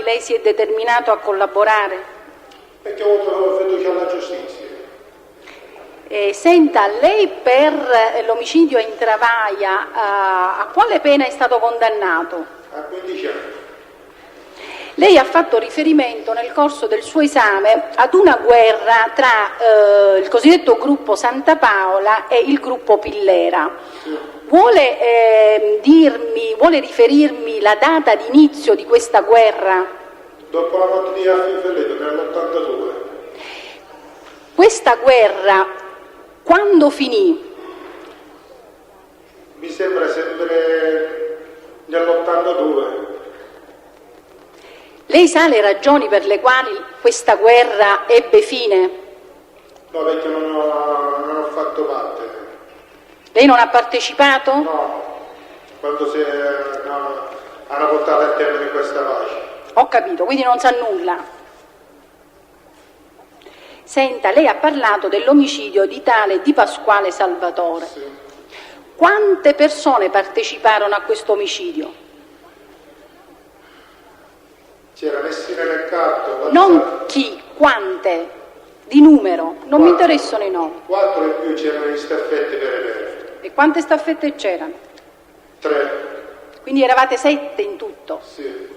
lei si è determinato a collaborare? Perché ho avuto fiducia alla giustizia. Senta, lei per l'omicidio in Travaia a quale pena è stato condannato? A 15 anni. Lei ha fatto riferimento nel corso del suo esame ad una guerra tra il cosiddetto gruppo Santa Paola e il gruppo Pillera. Sì. Vuole riferirmi la data di inizio di questa guerra? Dopo la notte di Affifelleto, nell'82. Questa guerra quando finì? Mi sembra sempre nell'82. Lei sa le ragioni per le quali questa guerra ebbe fine? No, perché non ho fatto parte. Lei non ha partecipato? No, quando hanno portato a termine questa pace. Ho capito, quindi non sa nulla. Senta, lei ha parlato dell'omicidio di tale Di Pasquale Salvatore. Sì. Quante persone parteciparono a questo omicidio? C'era Messina nel Catto. Non chi, quante, di numero, non mi interessano i nomi. 4 in più c'erano gli staffetti per le. E quante staffette c'erano? 3. Quindi eravate 7 in tutto. Sì.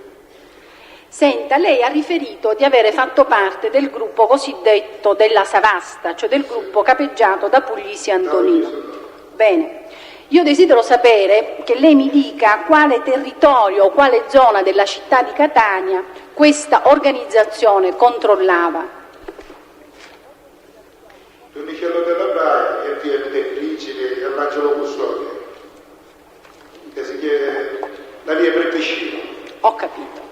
Senta, lei ha riferito di avere fatto parte del gruppo cosiddetto della Savasta, cioè del gruppo capeggiato da Puglisi Antonino. Bene, io desidero sapere che lei mi dica quale territorio o quale zona della città di Catania questa organizzazione controllava. L'Unicello della Praia e via dei Principi e l'Angelo Custodio, che si chiede la via Prepescino. Ho capito.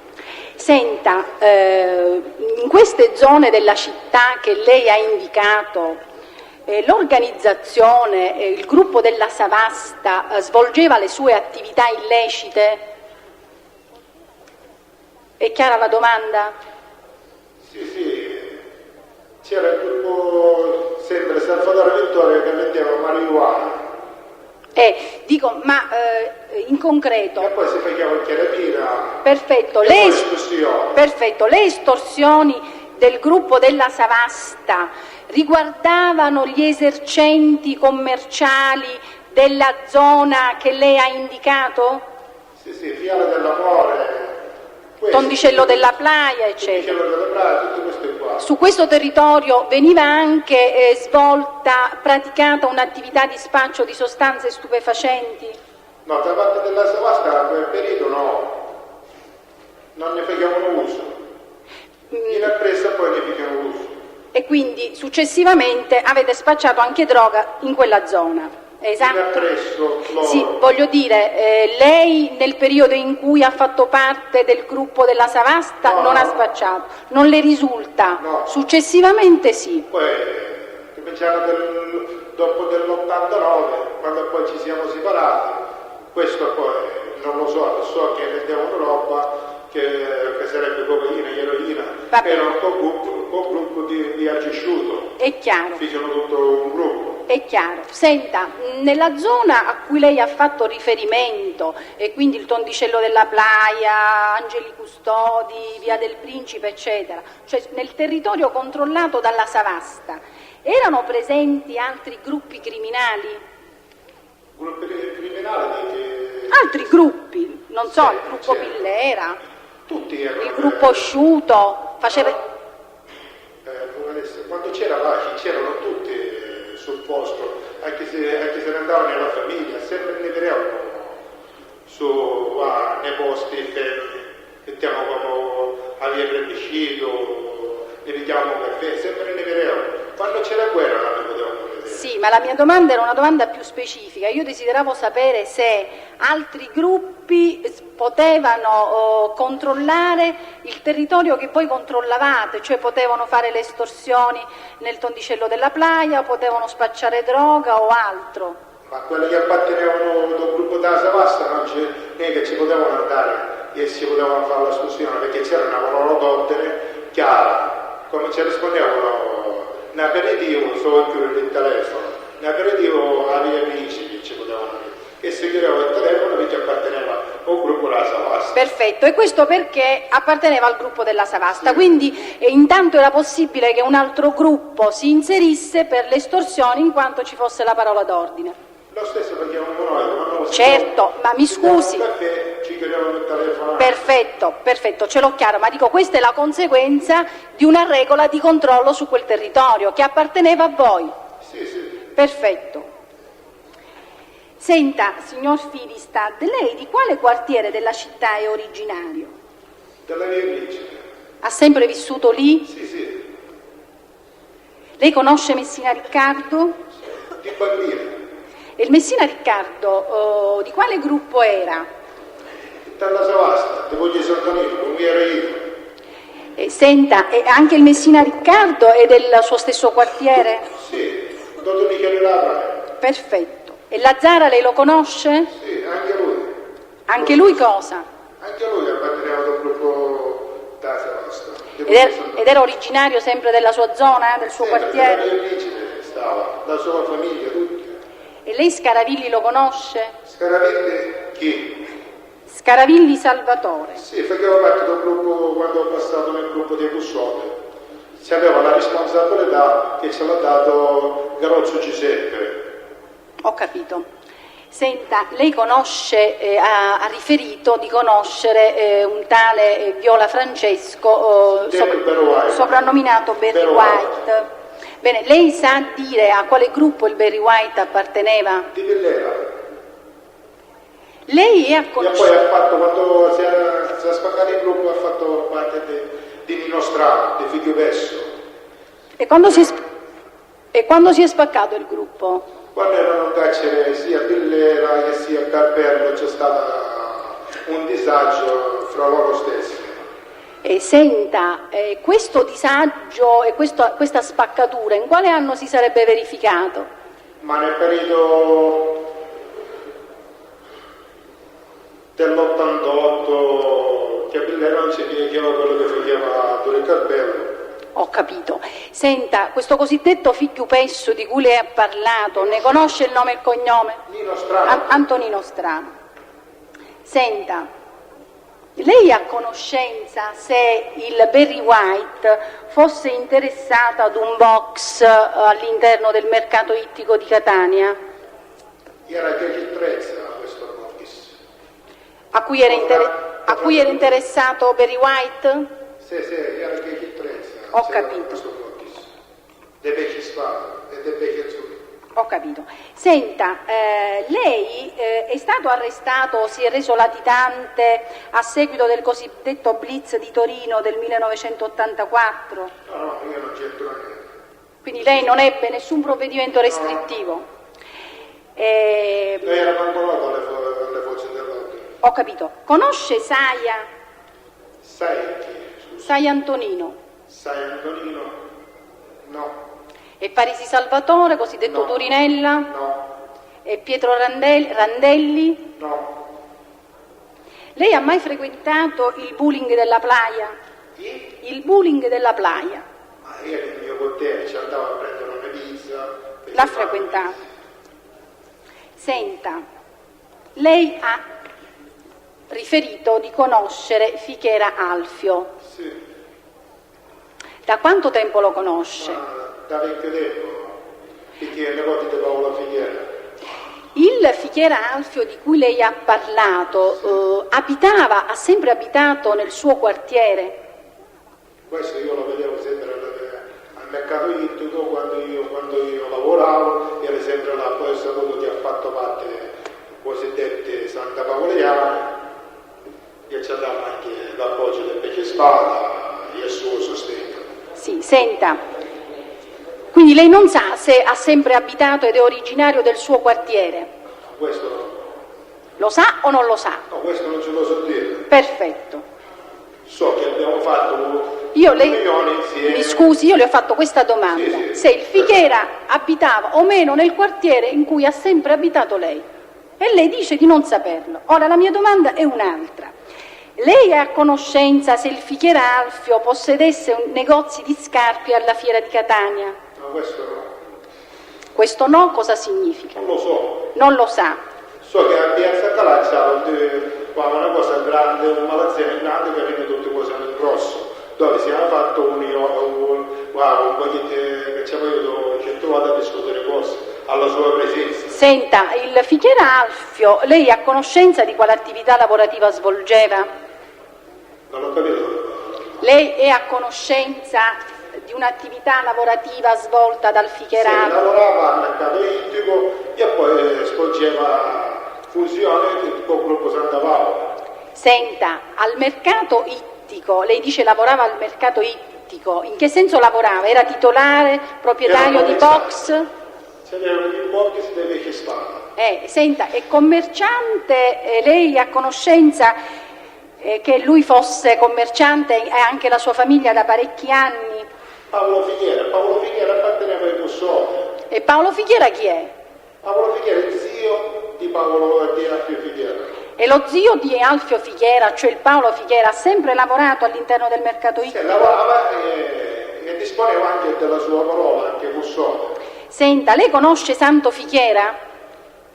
Senta, in queste zone della città che lei ha indicato, l'organizzazione, il gruppo della Savasta svolgeva le sue attività illecite? È chiara la domanda? Sì, c'era il gruppo sempre Salvatore Vittorio che vendeva marijuana. Dico, ma in concreto... E poi si faceva il chiarapira. Perfetto, le estorsioni del gruppo della Savasta riguardavano gli esercenti commerciali della zona che lei ha indicato? Sì, Fiala dell'Amore. Tondicello della Playa, eccetera. Tondicello della Playa, tutte queste qua. Su questo territorio veniva anche praticata un'attività di spaccio di sostanze stupefacenti? No, da parte della Savasta a quel periodo non ne facevano uso. In appresa poi ne facevano uso. E quindi successivamente avete spacciato anche droga in quella zona? Esatto. In appresso loro. Sì, voglio dire, lei nel periodo in cui ha fatto parte del gruppo della Savasta non ha spacciato, non le risulta? No. Successivamente sì. Poi cominciamo dopo dell'89, quando poi ci siamo separati, questo poi non lo so che vendevano roba che sarebbe cocaina, eroina, era un gruppo di agisciuto. È chiaro. Fecero tutto un gruppo. È chiaro. Senta, nella zona a cui lei ha fatto riferimento, e quindi il Tondicello della Playa, Angeli Custodi, Via del Principe, eccetera, cioè nel territorio controllato dalla Savasta, erano presenti altri gruppi criminali? Gruppi criminali? Altri gruppi, non so, il gruppo Pillera, tutti il gruppo Sciuto, faceva... Quando c'era pace c'erano tutti sul posto, anche se ne andavano nella famiglia, sempre ne vedevamo nei posti fermi, mettiamo come a via Prepescito, ne vediamo caffè, sempre ne vedevamo. Quando c'era guerra non ne potevamo vedere. Sì, ma la mia domanda era una domanda più specifica. Io desideravo sapere se altri gruppi potevano controllare il territorio che voi controllavate, cioè potevano fare le estorsioni nel Tondicello della Playa, potevano spacciare droga o altro. Ma quelli che appartenevano al gruppo della Savasta non che ci potevano andare e si potevano fare l'escursione perché c'era una monolocottera chiara, come ci rispondevano in aperitivo, solo chiudere il telefono, in aperitivo a via Principi ci potevano dire, che si chiudeva il telefono perché apparteneva o gruppo della Savasta. Perfetto, e questo perché apparteneva al gruppo della Savasta, quindi intanto era possibile che un altro gruppo si inserisse per le estorsioni in quanto ci fosse la parola d'ordine. Lo stesso perché non Certo, ma mi scusi. Ci chiediamo il telefono. Perfetto, ce l'ho chiaro, ma dico questa è la conseguenza di una regola di controllo su quel territorio che apparteneva a voi. Sì. Perfetto. Senta, signor Filistad, lei di quale quartiere della città è originario? Della Via Vigile. Ha sempre vissuto lì? Sì. Lei conosce Messina Riccardo? Di bambino. E il Messina Riccardo di quale gruppo era? Dalla Savasta, di Puglia Sant'Antonino, come ero io. Senta, e anche il Messina Riccardo è del suo stesso quartiere? Sì, dottor Michele Lavra. Perfetto. E Lazzara lei lo conosce? Sì, anche lui. Anche lui cosa? Anche lui apparteneva al gruppo della Savasta. Ed era originario sempre della sua zona, del suo quartiere? Della Via Vigile stava, la sua famiglia, tutti. E lei Scaravilli lo conosce? Scaravilli chi? Scaravilli Salvatore. Sì, faceva parte del gruppo quando ho passato nel gruppo dei Bussotti. Si aveva la responsabilità che ce l'ha dato Garozzo Giuseppe. Ho capito. Senta, lei conosce, ha riferito di conoscere un tale Viola Francesco, soprannominato Barry White. Bene, lei sa dire a quale gruppo il Barry White apparteneva? Di Villera. Lei è a conoscenza. E poi ha fatto, quando si è spaccato il gruppo, ha fatto parte di Nino Strano, di Figlio Vesso. E quando si è spaccato il gruppo? Quando erano in carcere sia a Villera che sia a Carpello c'è stato un disagio fra loro stessi. Senta, questo disagio e questa spaccatura in quale anno si sarebbe verificato? Ma nel periodo dell'88 che a Villera non si chiedeva quello che faceva Dore Carpello. Ho capito. Senta, questo cosiddetto figlio pesso di cui lei ha parlato, ne conosce il nome e il cognome? Nino Strano. Antonino Strano. Senta, lei ha conoscenza se il Barry White fosse interessato ad un box all'interno del mercato ittico di Catania? Era che Trezza questo box. A cui era interessato Barry White? Sì, era che Trezza. Ho capito. Dei vecchi spari e dei vecchi azzurri. Ho capito. Senta, lei è stato arrestato o si è reso latitante a seguito del cosiddetto blitz di Torino del 1984? No, io non c'entro niente. Quindi lei non ebbe nessun provvedimento restrittivo? Lei era mancollato alle forze dell'ordine. Ho capito. Conosce Saia? Saia Antonino? Saia Antonino? No. E Parisi Salvatore, cosiddetto No. Turinella? No. E Pietro Randelli? No. Lei ha mai frequentato il bowling della Playa? Chi? Il bowling della Playa. Ma io nel mio quartiere ci andavo a prendere una pizza. L'ha frequentato. Senta, lei ha riferito di conoscere Fichera Alfio. Sì. Da quanto tempo lo conosce? Da vecchio tempo, perché le volte di Paolo Fighiera. Il Fichera Alfio di cui lei ha parlato ha sempre abitato nel suo quartiere? Questo io lo vedevo sempre al mercato ittico quando io lavoravo, era sempre là, poi saputo che ha fatto parte cosiddette Santa Paoliane, che ci dava anche l'appoggio del Pesce Spada e il suo sostegno. Sì, senta, quindi lei non sa se ha sempre abitato ed è originario del suo quartiere? Questo no. Lo sa o non lo sa? No, questo non ce lo so dire. Perfetto. So che abbiamo fatto riunioni insieme. Mi scusi, io le ho fatto questa domanda. Sì. Se il Fichera abitava o meno nel quartiere in cui ha sempre abitato lei. E lei dice di non saperlo. Ora la mia domanda è un'altra. Lei è a conoscenza se il Fichera Alfio possedesse un negozio di scarpe alla fiera di Catania? No, questo no. Questo no cosa significa? Non lo so. Non lo sa. So che a Piazza Calaccia qua una cosa grande, un magazzino grande che viene tutte cose nel grosso, dove si era fatto un po' che ci avevo 100 volte a discutere cose alla sua presenza. Senta, il Fichiera Alfio, lei è a conoscenza di quale attività lavorativa svolgeva? Non ho capito. Lei è a conoscenza di un'attività lavorativa svolta dal Fichiera Sì, Alfio? lavorava al mercato ittico e poi svolgeva funzioni con il gruppo Santa Paola. Senta, al mercato ittico, lei dice lavorava al mercato ittico, in che senso lavorava? Era titolare, proprietario di box? Se aveva un box si deve che stare. Senta, è commerciante, lei è a conoscenza che lui fosse commerciante e anche la sua famiglia da parecchi anni? Paolo Fichiera apparteneva ai Cussoni. E Paolo Fichiera chi è? Paolo Fichiera è il zio di Alfio Fichiera. E lo zio di Alfio Fichiera, cioè il Paolo Fichiera, ha sempre lavorato all'interno del mercato ittico? Sì, lavorava e disponeva anche della sua parola, anche Cussoni. Senta, lei conosce Santo Fichiera?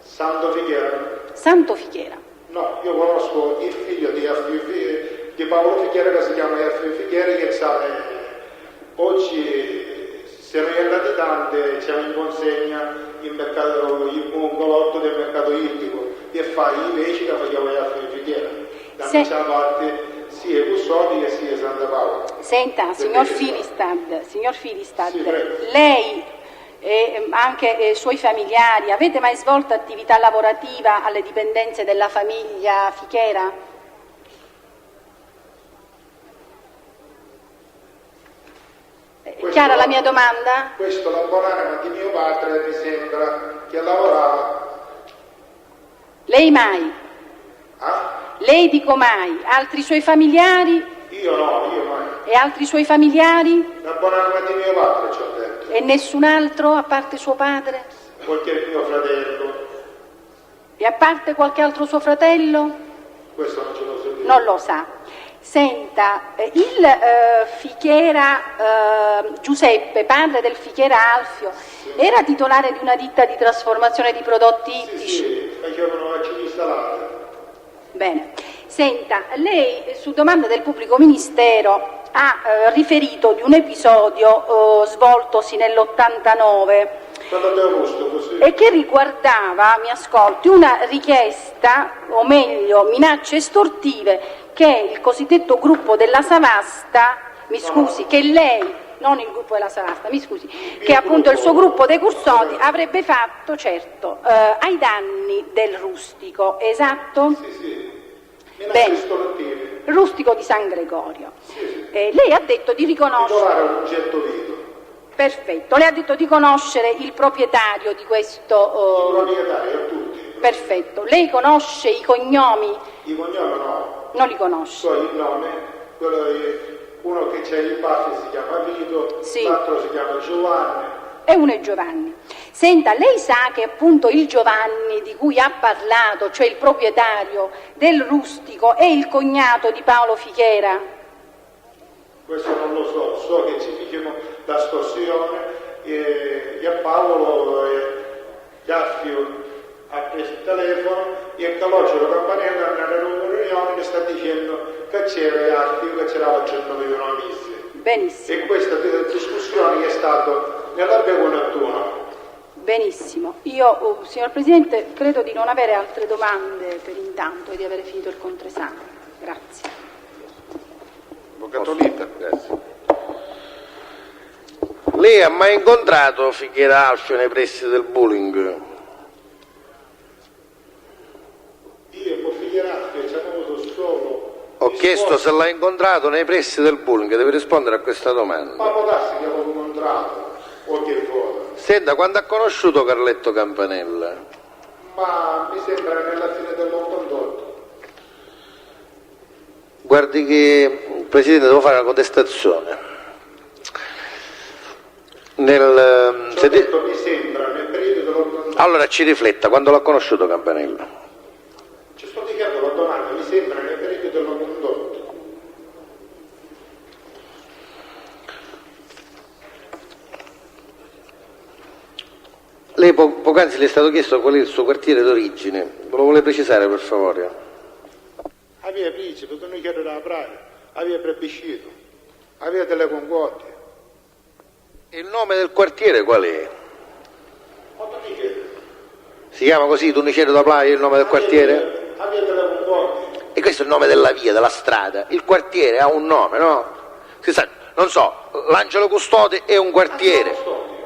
Santo Fichiera? Santo Fichiera. No, io conosco il figlio di Paolo Fichiera che si chiama Alfio Fichiera, che oggi se ne è andati tante, c'è in consegna il mongolotto del mercato ittico e fa i pesci che faceva Alfio Fichiera. Da questa parte sia Cussoni che sia Santa Paola. Senta, signor Filistad, sì, lei e anche suoi familiari, avete mai svolto attività lavorativa alle dipendenze della famiglia Fichiera? È chiara la mia domanda? Questo lavorava di mio padre, mi sembra, che lavorava. Lei mai? Lei dico mai? Altri suoi familiari? Io mai. E altri suoi familiari? Lavorava di mio padre, ci ho detto. E nessun altro a parte suo padre? Qualche mio fratello. E a parte qualche altro suo fratello? Questo non ce lo so dire. Non lo sa. Senta, il Fichiera Giuseppe, padre del Fichiera Alfio, era titolare di una ditta di trasformazione di prodotti ittici? Sì, facevano acciughe salate. Bene. Senta, lei su domanda del pubblico ministero ha riferito di un episodio svoltosi nell'89 e che riguardava, mi ascolti, una richiesta, o meglio minacce estortive che il cosiddetto gruppo della Savasta, che lei, non il gruppo della Savasta, che appunto il suo gruppo dei custodi avrebbe fatto, certo, ai danni del Rustico, esatto? Sì. Bene. Rustico di San Gregorio. Sì. Lei ha detto di riconoscere. Un oggetto vivo. Perfetto. Lei ha detto di conoscere il proprietario di questo. Il proprietario, a tutti. Perfetto. Lei conosce i cognomi? I cognomi no. Non li conosce. So il nome, uno che c'è il baffi si chiama Vito, sì. L'altro si chiama Giovanni. E uno è Giovanni. Senta, lei sa che appunto il Giovanni di cui ha parlato, cioè il proprietario del Rustico, è il cognato di Paolo Fichiera? Questo non lo so che ci dicono la estorsione e a Paolo Gaffio ha preso il telefono e a Calogero Campanella nella riunione che sta dicendo che c'era Gaffio, che c'era la 100.000 misse. Benissimo. E questa discussione è stata nella Begonattuno. Benissimo. Io, signor Presidente, credo di non avere altre domande per intanto e di avere finito il controesame. Grazie. Avvocato Lita, grazie. Lei ha mai incontrato Fichiera Alfio nei pressi del Bulling? Io con Fichiera Alfio ci avevo solo. Ho chiesto se l'ha incontrato nei pressi del Bulling, deve rispondere a questa domanda. Ma può darsi che l'avevo incontrato qualche volta. Senta, quando ha conosciuto Carletto Campanella? Ma mi sembra nella fine dell'88. Guardi che, Presidente, devo fare una contestazione. Mi sembra nel periodo dell'88. Allora ci rifletta, quando l'ha conosciuto Campanella? Ci sto dicendo la domanda, mi sembra nel periodo dell'88. Lei poc'anzi le è stato chiesto qual è il suo quartiere d'origine, me lo vuole precisare per favore? aveva principe, tu non chiede dalla praia, aveva plebiscito, aveva delle concordie. Il nome del quartiere qual è? Ma tu mi chiedi? Si chiama così, Tuniceto da Playa, il nome del quartiere? Aveva delle concordie. E questo è il nome della via, della strada. Il quartiere ha un nome, no? Si sa, non so, l'Angelo Custode è un quartiere,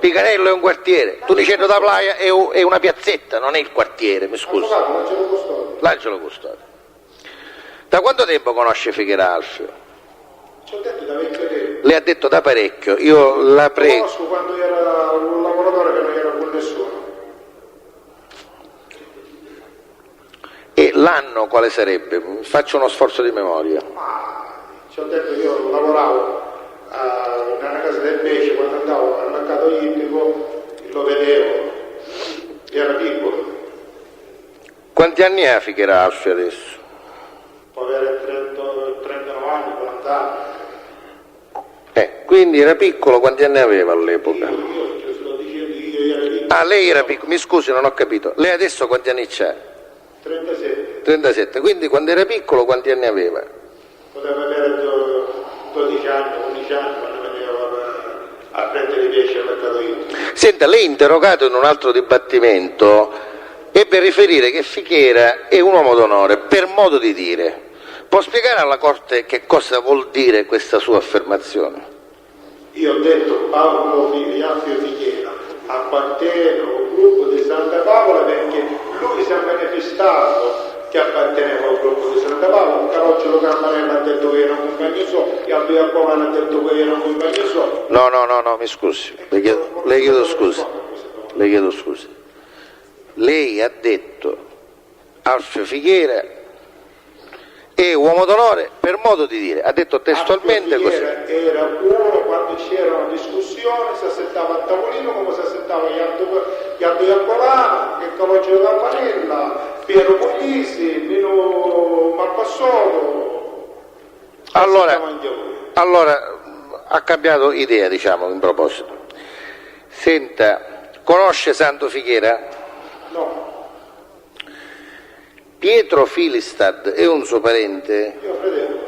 Picanello è un quartiere, Tuniceto da Playa è una piazzetta, non è il quartiere, mi scusi. L'Angelo Custode. L'Angelo Custode. Da quanto tempo conosce Fighera Alfio? Ci ho detto da vecchio tempo. Le ha detto da parecchio, io la Lo prego. conosco quando era un lavoratore che non era con nessuno. E l'anno quale sarebbe? Faccio uno sforzo di memoria. Ci ho detto che io lavoravo nella casa del pesce, quando andavo al mercato ippico lo vedevo, era piccolo, Quanti anni ha Fighera Alfio adesso? può avere 39 anni, 40 anni. Quindi era piccolo, quanti anni aveva all'epoca? Io ce lo dicevo, io ero piccolo. Ah, lei era piccolo, mi scusi, non ho capito. Lei adesso quanti anni c'ha? 37, 37, quindi quando era piccolo quanti anni aveva? poteva avere 12 anni, 11 anni quando venivo a prendere i pesci al mercato ippico. Senta, lei interrogato in un altro dibattimento ebbe a riferire che Fighera è un uomo d'onore, per modo di dire. Può spiegare alla Corte che cosa vuol dire questa sua affermazione? Io ho detto Paolo Alfio Fighera appartiene al gruppo di Santa Paola perché lui si è manifestato che apparteneva al gruppo di Santa Paola. Carocciolo Campanella ha detto che era un compagno suo, e Aldo Iacovano ha detto che era un compagno suo. No, mi scusi, le chiedo scusa. Le chiedo scusa. Lei ha detto Alfio Fighera è uomo d'onore per modo di dire, ha detto testualmente Alfio così. Fighera era uno quando c'era una discussione, si assettava a tavolino come si assettava Aldo Iacovano, che Carocciolo Campanella, Piero Puglisi, Mino Marpassolo. Allora ha cambiato idea, diciamo, in proposito. Senta, conosce Santo Fighera? No, Pietro Filistad è un suo parente? mio fratello.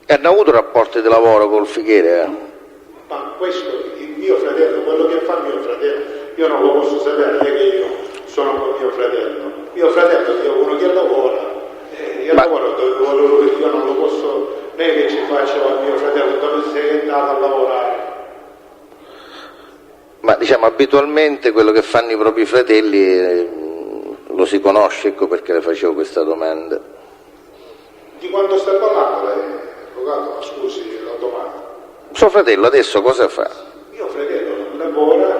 Hanno avuto rapporti di lavoro col Fighera? Ma questo, il mio fratello, quello che fa mio fratello, io non lo posso sapere, non è che io sono con mio fratello. Mio fratello è uno che lavora, io lavoro dove vuole lui, io non lo posso, non è che ci faccio al mio fratello dove sei andato a lavorare. Ma diciamo abitualmente quello che fanno i propri fratelli lo si conosce, ecco perché le facevo questa domanda. Di quanto sta parlando lei, avvocato? Scusi la domanda. Suo fratello adesso cosa fa? Mio fratello lavora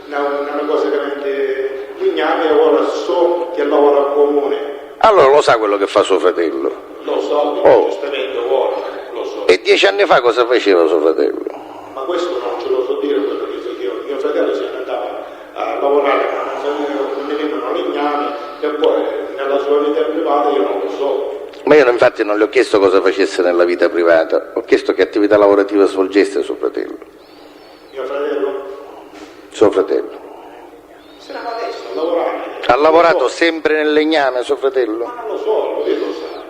nella cosa che vende ligname, ora so che lavora al comune. Allora lo sa quello che fa suo fratello? Lo so, giustamente ora, lo so. E 10 anni fa cosa faceva suo fratello? Ma questo non ce lo so dire quello che so io. Mio fratello se ne andava a lavorare con venivano lignami e poi nella sua vita privata io non lo so. Ma io infatti non le ho chiesto cosa facesse nella vita privata, ho chiesto che attività lavorativa svolgesse suo fratello. Mio fratello? Suo fratello. Se ne va adesso a lavorare. Ha lavorato sempre nel legname suo fratello? Ma non lo so, lui lo sa.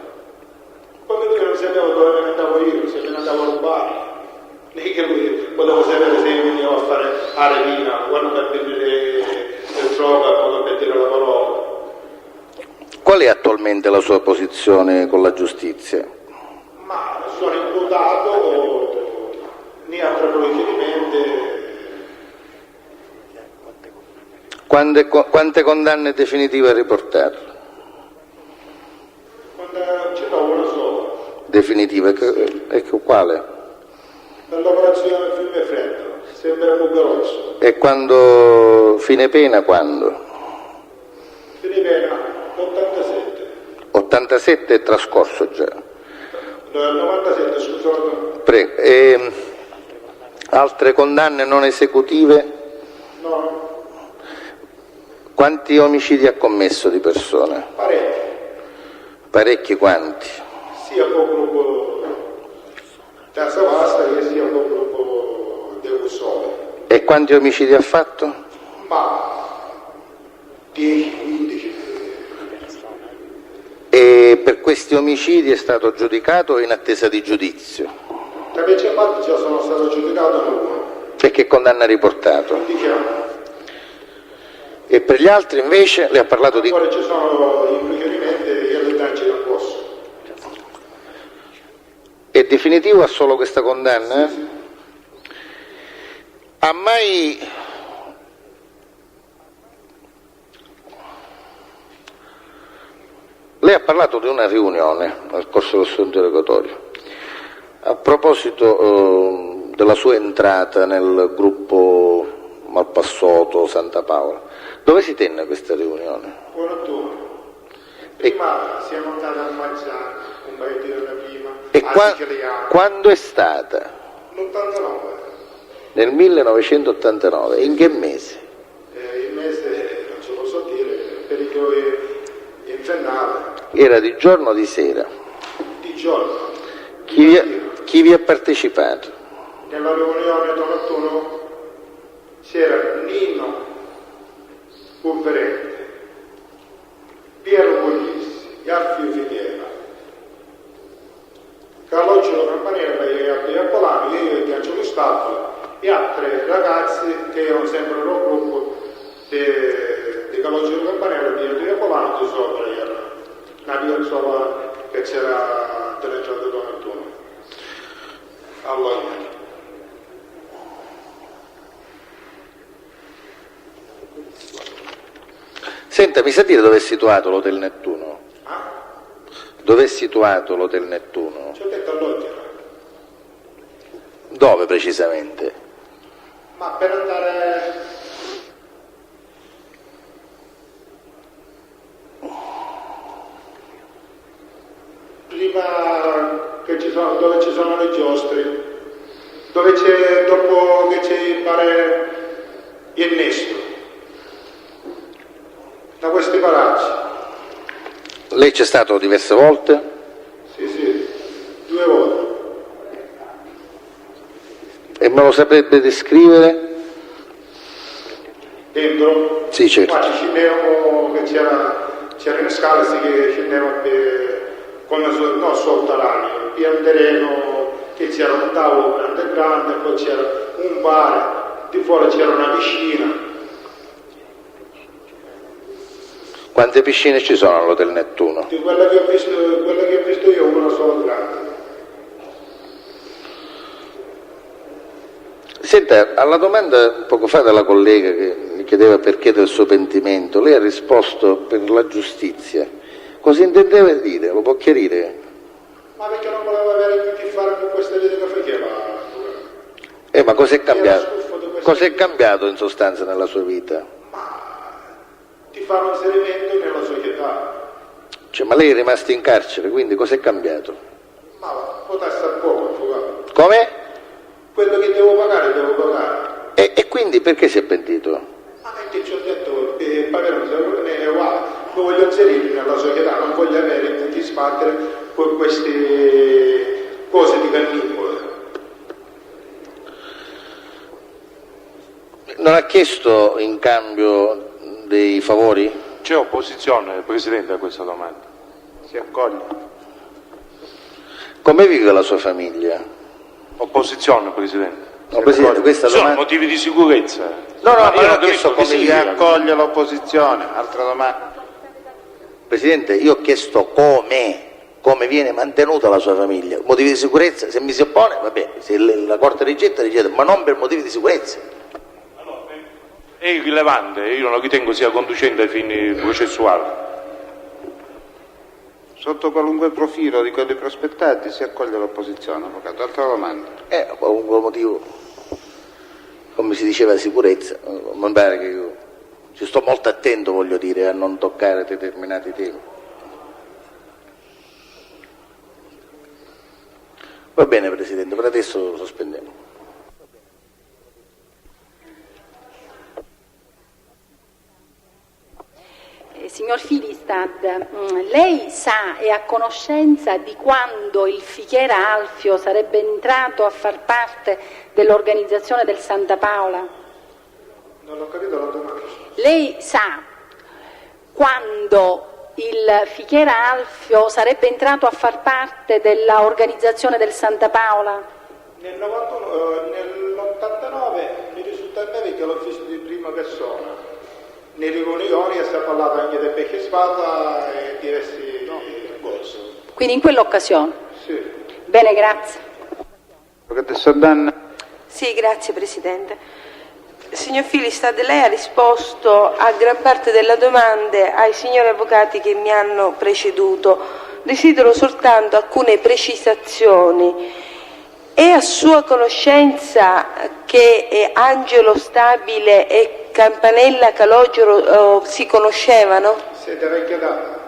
Come lui non sapeva dove me ne andavo io, se me ne andavo a rubare. Non è che lui volevo sapere se io venivo a fare arena, quando per dire il droga, quando per dire la parola. Qual è attualmente la sua posizione con la giustizia? Ma sono imputato, ne altro procedimento. Quante condanne definitive ha riportato? Quando ce n'ho una sola. Definitive? Ecco, quale? Per l'operazione Fiume Freddo, sembra Mugarosso. E quando, fine pena, quando? Fine pena, 87. 87 è trascorso già. No, 97, scusate. Prego. E altre condanne non esecutive? No, Quanti omicidi ha commesso di persone? parecchi. Parecchi quanti? Sia col gruppo Terza Vasta che sia col gruppo De Gussole. E quanti omicidi ha fatto? Ma 10, 15. questi omicidi è stato giudicato o in attesa di giudizio? Per i fatti già sono stato giudicato in uno. E che condanna ha riportato? Non dichiaro. E per gli altri invece le ha parlato di... Ancora ci sono i riferimenti e le indagini a posto. È definitivo, ha solo questa condanna? Sì. Ha mai... Lei ha parlato di una riunione nel corso del suo interrogatorio a proposito della sua entrata nel gruppo Malpassoto Santa Paola. Dove si tenne questa riunione? 41. Prima siamo andati a mangiare un paio di ore prima. E quando è stata? L'89. Nel 1989. In che mese? Il mese non ce lo so dire, periodo infernale. Era di giorno o di sera? Di giorno. Chi vi ha partecipato? Nella riunione del 91 c'era Nino Conferente, Piero Puglisi, Iarfio Fighiera, Calogero Campanella e Apolano, io e Angelo Staffolo e altri ragazzi che erano sempre nel gruppo di Calogero Campanella, di Apolano, di sopra era una piazzola che c'era dell'entrata del 91. Allora, Senta, mi sa dire dove è situato l'Hotel Nettuno? ah? Dove è situato l'Hotel Nettuno? Ci ho detto all'Ottera. Dove precisamente? Ma per andare prima che ci sono, dove ci sono le giostre, dove c'è, dopo che c'è pare il Nesto, da questi paraggi. Lei c'è stato diverse volte? Sì, 2 volte. E me lo saprebbe descrivere? Dentro? Sì, certo. Qua ci scendevamo, che c'era una scala, sì, che scendevamo come non sotterraneo, pian terreno, che c'era un tavolo grande, poi c'era un bar, di fuori c'era una piscina. Quante piscine ci sono all'Hotel Nettuno? Di quella che ho visto io, una sola grande. Senta, alla domanda poco fa della collega che mi chiedeva perché del suo pentimento, lei ha risposto per la giustizia. Cosa intendeva dire? Lo può chiarire? Ma perché non voleva avere più a che fare con questa vita che faceva? Ma cos'è cambiato? Era stufo di questa Cos'è vita. cambiato in sostanza nella sua vita? Ti fa un inserimento nella società. Cioè, ma lei è rimasto in carcere, quindi cos'è cambiato? Ma potrà stare poco, avvocato. Come? Quello che devo pagare, devo pagare. E quindi perché si è pentito? Ma perché ci ho detto che pagare un secondo è uguale, lo voglio inserire nella società, non voglio avere tutti sbattere con queste cose di cannibale. Non ha chiesto in cambio dei favori? C'è opposizione, Presidente, a questa domanda. Si accoglie. Come vive la sua famiglia? Opposizione, Presidente. No, Presidente, questa Ci sono domanda... motivi di sicurezza. No, Ma io io ho chiesto come si vive. accoglie l'opposizione. Altra domanda. Presidente, io ho chiesto come viene mantenuta la sua famiglia. Motivi di sicurezza, se mi si oppone, va bene, se la Corte rigetta, ma non per motivi di sicurezza. È irrilevante, io non lo ritengo sia conducente ai fini processuali. Sotto qualunque profilo di quelli prospettati si accoglie l'opposizione, avvocato. Altra domanda. Qualunque motivo, come si diceva, sicurezza, mi pare che io ci sto molto attento, voglio dire, a non toccare determinati temi. Va bene, Presidente, per adesso lo sospendiamo. Signor Filistad, lei sa e ha conoscenza di quando il Fichiera Alfio sarebbe entrato a far parte dell'organizzazione del Santa Paola? Non ho capito la domanda. Lei sa quando il Fichiera Alfio sarebbe entrato a far parte dell'organizzazione del Santa Paola? Nell'89 mi risulta a me che l'ho visto di prima persona. Nelle riunioni si è parlato anche del Becchi Spada e diversi cose. Quindi in quell'occasione? Sì. Bene, grazie. Sì, grazie Presidente. Signor Filistad, lei ha risposto a gran parte delle domande ai signori avvocati che mi hanno preceduto. Desidero soltanto alcune precisazioni. È a sua conoscenza che Angelo Stabile e Campanella Calogero si conoscevano? Siete vecchia data.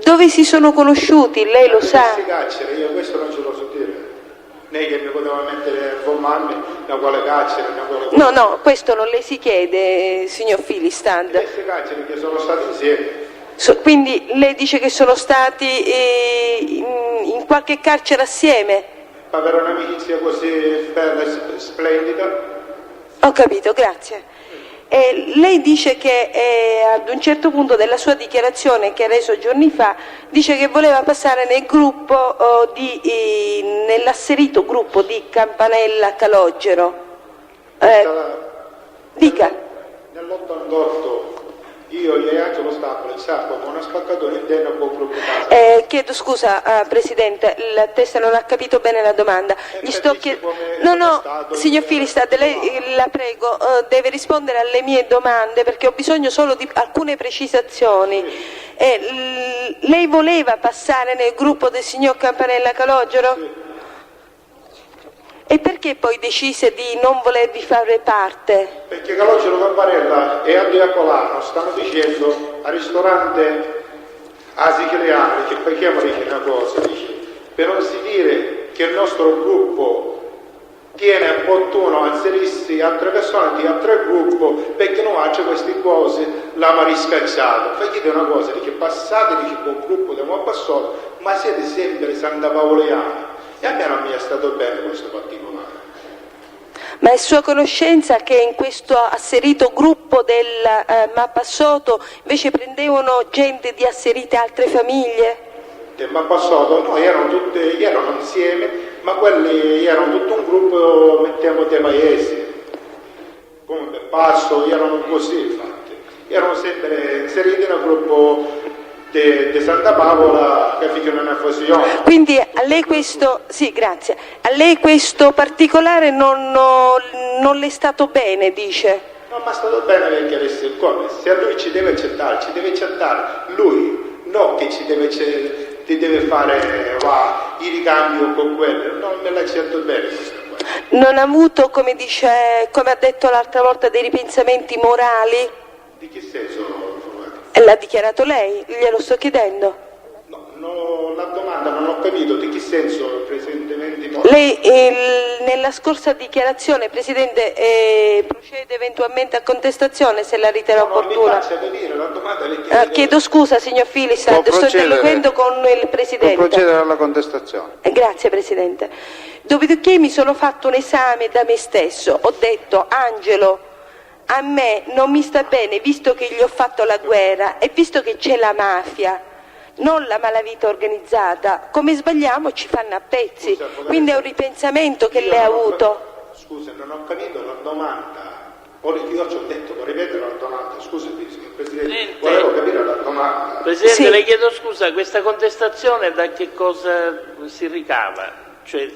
Dove si sono conosciuti? Lei lo sa? Carcere, io questo non ce lo so dire. Né che mi poteva mettere a informarmi da quale carcere, da quale... No, questo non le si chiede, signor Filistad. Queste carceri che sono stati insieme. Quindi lei dice che sono stati in qualche carcere assieme? Ma per un'amicizia così bella e splendida? Ho capito, grazie. Lei dice che ad un certo punto della sua dichiarazione che ha reso giorni fa dice che voleva passare nel gruppo nell'asserito gruppo di Campanella Calogero. Dica. Nell'88 io e Angelo Stabile come una spaccatura interna con gruppo chiedo scusa Presidente, la testa non ha capito bene la domanda. Gli sto No, signor Filistad, lei la prego, deve rispondere alle mie domande perché ho bisogno solo di alcune precisazioni. Lei voleva passare nel gruppo del signor Campanella Calogero? Sì. E perché poi decise di non volervi fare parte? Perché Calogero Campanella e Andrea Polano stanno dicendo al ristorante siciliano, che poi dice una cosa, dice, per non si dire che il nostro gruppo tiene opportuno a inserirsi altre persone di altro gruppo perché non faccia queste cose l'ama riscacciato. Fai dire una cosa, dice passate, dice col gruppo di Montpassato, ma siete sempre Santa Paoleani. E a me non mi è stato bene questo particolare. Ma è sua conoscenza che in questo asserito gruppo del Mappasoto invece prendevano gente di asserite altre famiglie? Del Mappasoto no, erano insieme, ma quelli erano tutto un gruppo, mettiamo dei paesi, come per Passo, erano così infatti. Erano sempre inseriti nel gruppo di Santa Paola che figurano una fusione. Quindi a lei questo, sì grazie, a lei questo particolare non le è stato bene, dice? Non mi è stato bene perché avesse come, se a lui ci deve accettare, lui no che ti deve fare il ricambio con quello, non me l'ha accettato bene questa cosa. Non ha avuto, come ha detto l'altra volta, dei ripensamenti morali? Di che senso? L'ha dichiarato lei, glielo sto chiedendo. No, la domanda non ho capito di che senso presentemente. Lei nella scorsa dichiarazione, Presidente, procede eventualmente a contestazione se la riterrà opportuna. Mi faccia capire, la domanda le chiedo scusa signor Filistad, sto interloquendo con il Presidente. Può procedere alla contestazione. Grazie Presidente. Dopodiché mi sono fatto un esame da me stesso, ho detto Angelo, a me non mi sta bene visto che gli ho fatto la guerra e visto che c'è la mafia, non la malavita organizzata, come sbagliamo ci fanno a pezzi, quindi è un ripensamento che lei ha avuto. Scusa, non ho capito la domanda, io ci ho detto, vorrei ripetere la domanda, scusi signor Presidente, volevo capire la domanda. Presidente, sì. Le chiedo scusa, questa contestazione da che cosa si ricava? Cioè,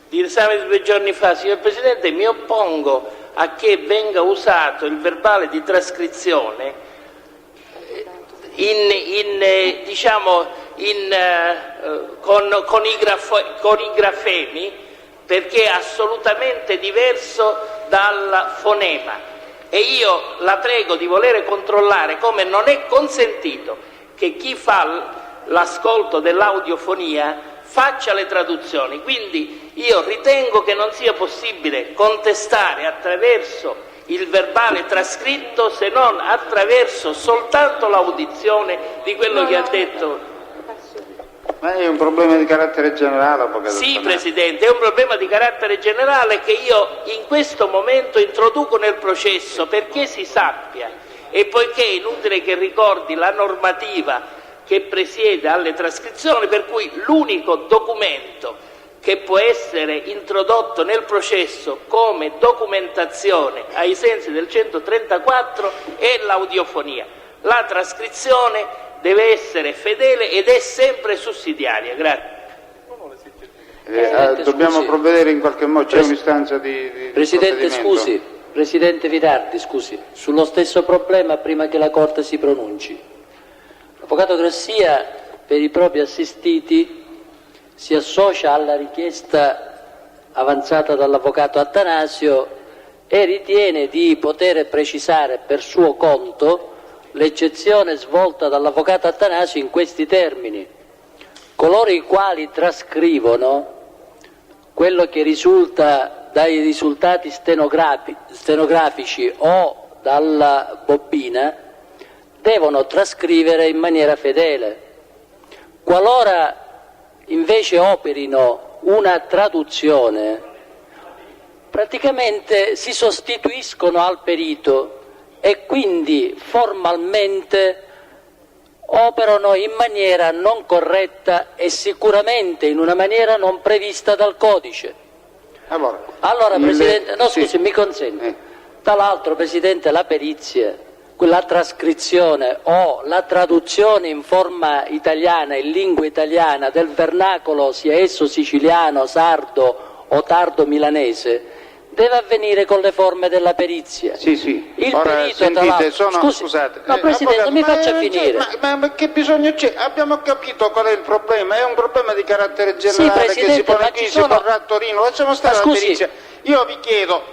di esame di 2 giorni fa, signor Presidente, mi oppongo a che venga usato il verbale di trascrizione con i grafemi, perché è assolutamente diverso dal fonema, e io la prego di volere controllare come non è consentito che chi fa l'ascolto dell'audiofonia faccia le traduzioni. Quindi io ritengo che non sia possibile contestare attraverso il verbale trascritto se non attraverso soltanto l'audizione di quello che ha detto. Ma è un problema di carattere generale? Sì, Presidente, è un problema di carattere generale che io in questo momento introduco nel processo perché si sappia e poiché è inutile che ricordi la normativa che presiede alle trascrizioni, per cui l'unico documento che può essere introdotto nel processo come documentazione ai sensi del 134 è l'audiofonia. La trascrizione deve essere fedele ed è sempre sussidiaria. Grazie. Dobbiamo provvedere in qualche modo, c'è un'istanza di Presidente, scusi, Presidente Vitardi, scusi, sullo stesso problema prima che la Corte si pronunci. L'Avvocato Grassia per i propri assistiti si associa alla richiesta avanzata dall'Avvocato Attanasio e ritiene di poter precisare per suo conto l'eccezione svolta dall'Avvocato Attanasio in questi termini: coloro i quali trascrivono quello che risulta dai risultati stenografici o dalla bobina devono trascrivere in maniera fedele. Qualora invece operino una traduzione, praticamente si sostituiscono al perito e quindi formalmente operano in maniera non corretta e sicuramente in una maniera non prevista dal codice. Allora Presidente, no scusi, mi consente. Tra l'altro, Presidente, la perizia, la trascrizione o la traduzione in forma italiana, in lingua italiana, del vernacolo, sia esso siciliano, sardo o tardo milanese, deve avvenire con le forme della perizia. Sì. Il Ora, perito, sentite, scusate. No, Presidente, mi faccia finire. Ma che bisogno c'è? Abbiamo capito qual è il problema, è un problema di carattere generale che si pone qui, si porrà a Torino, lasciamo stare la perizia. Io vi chiedo,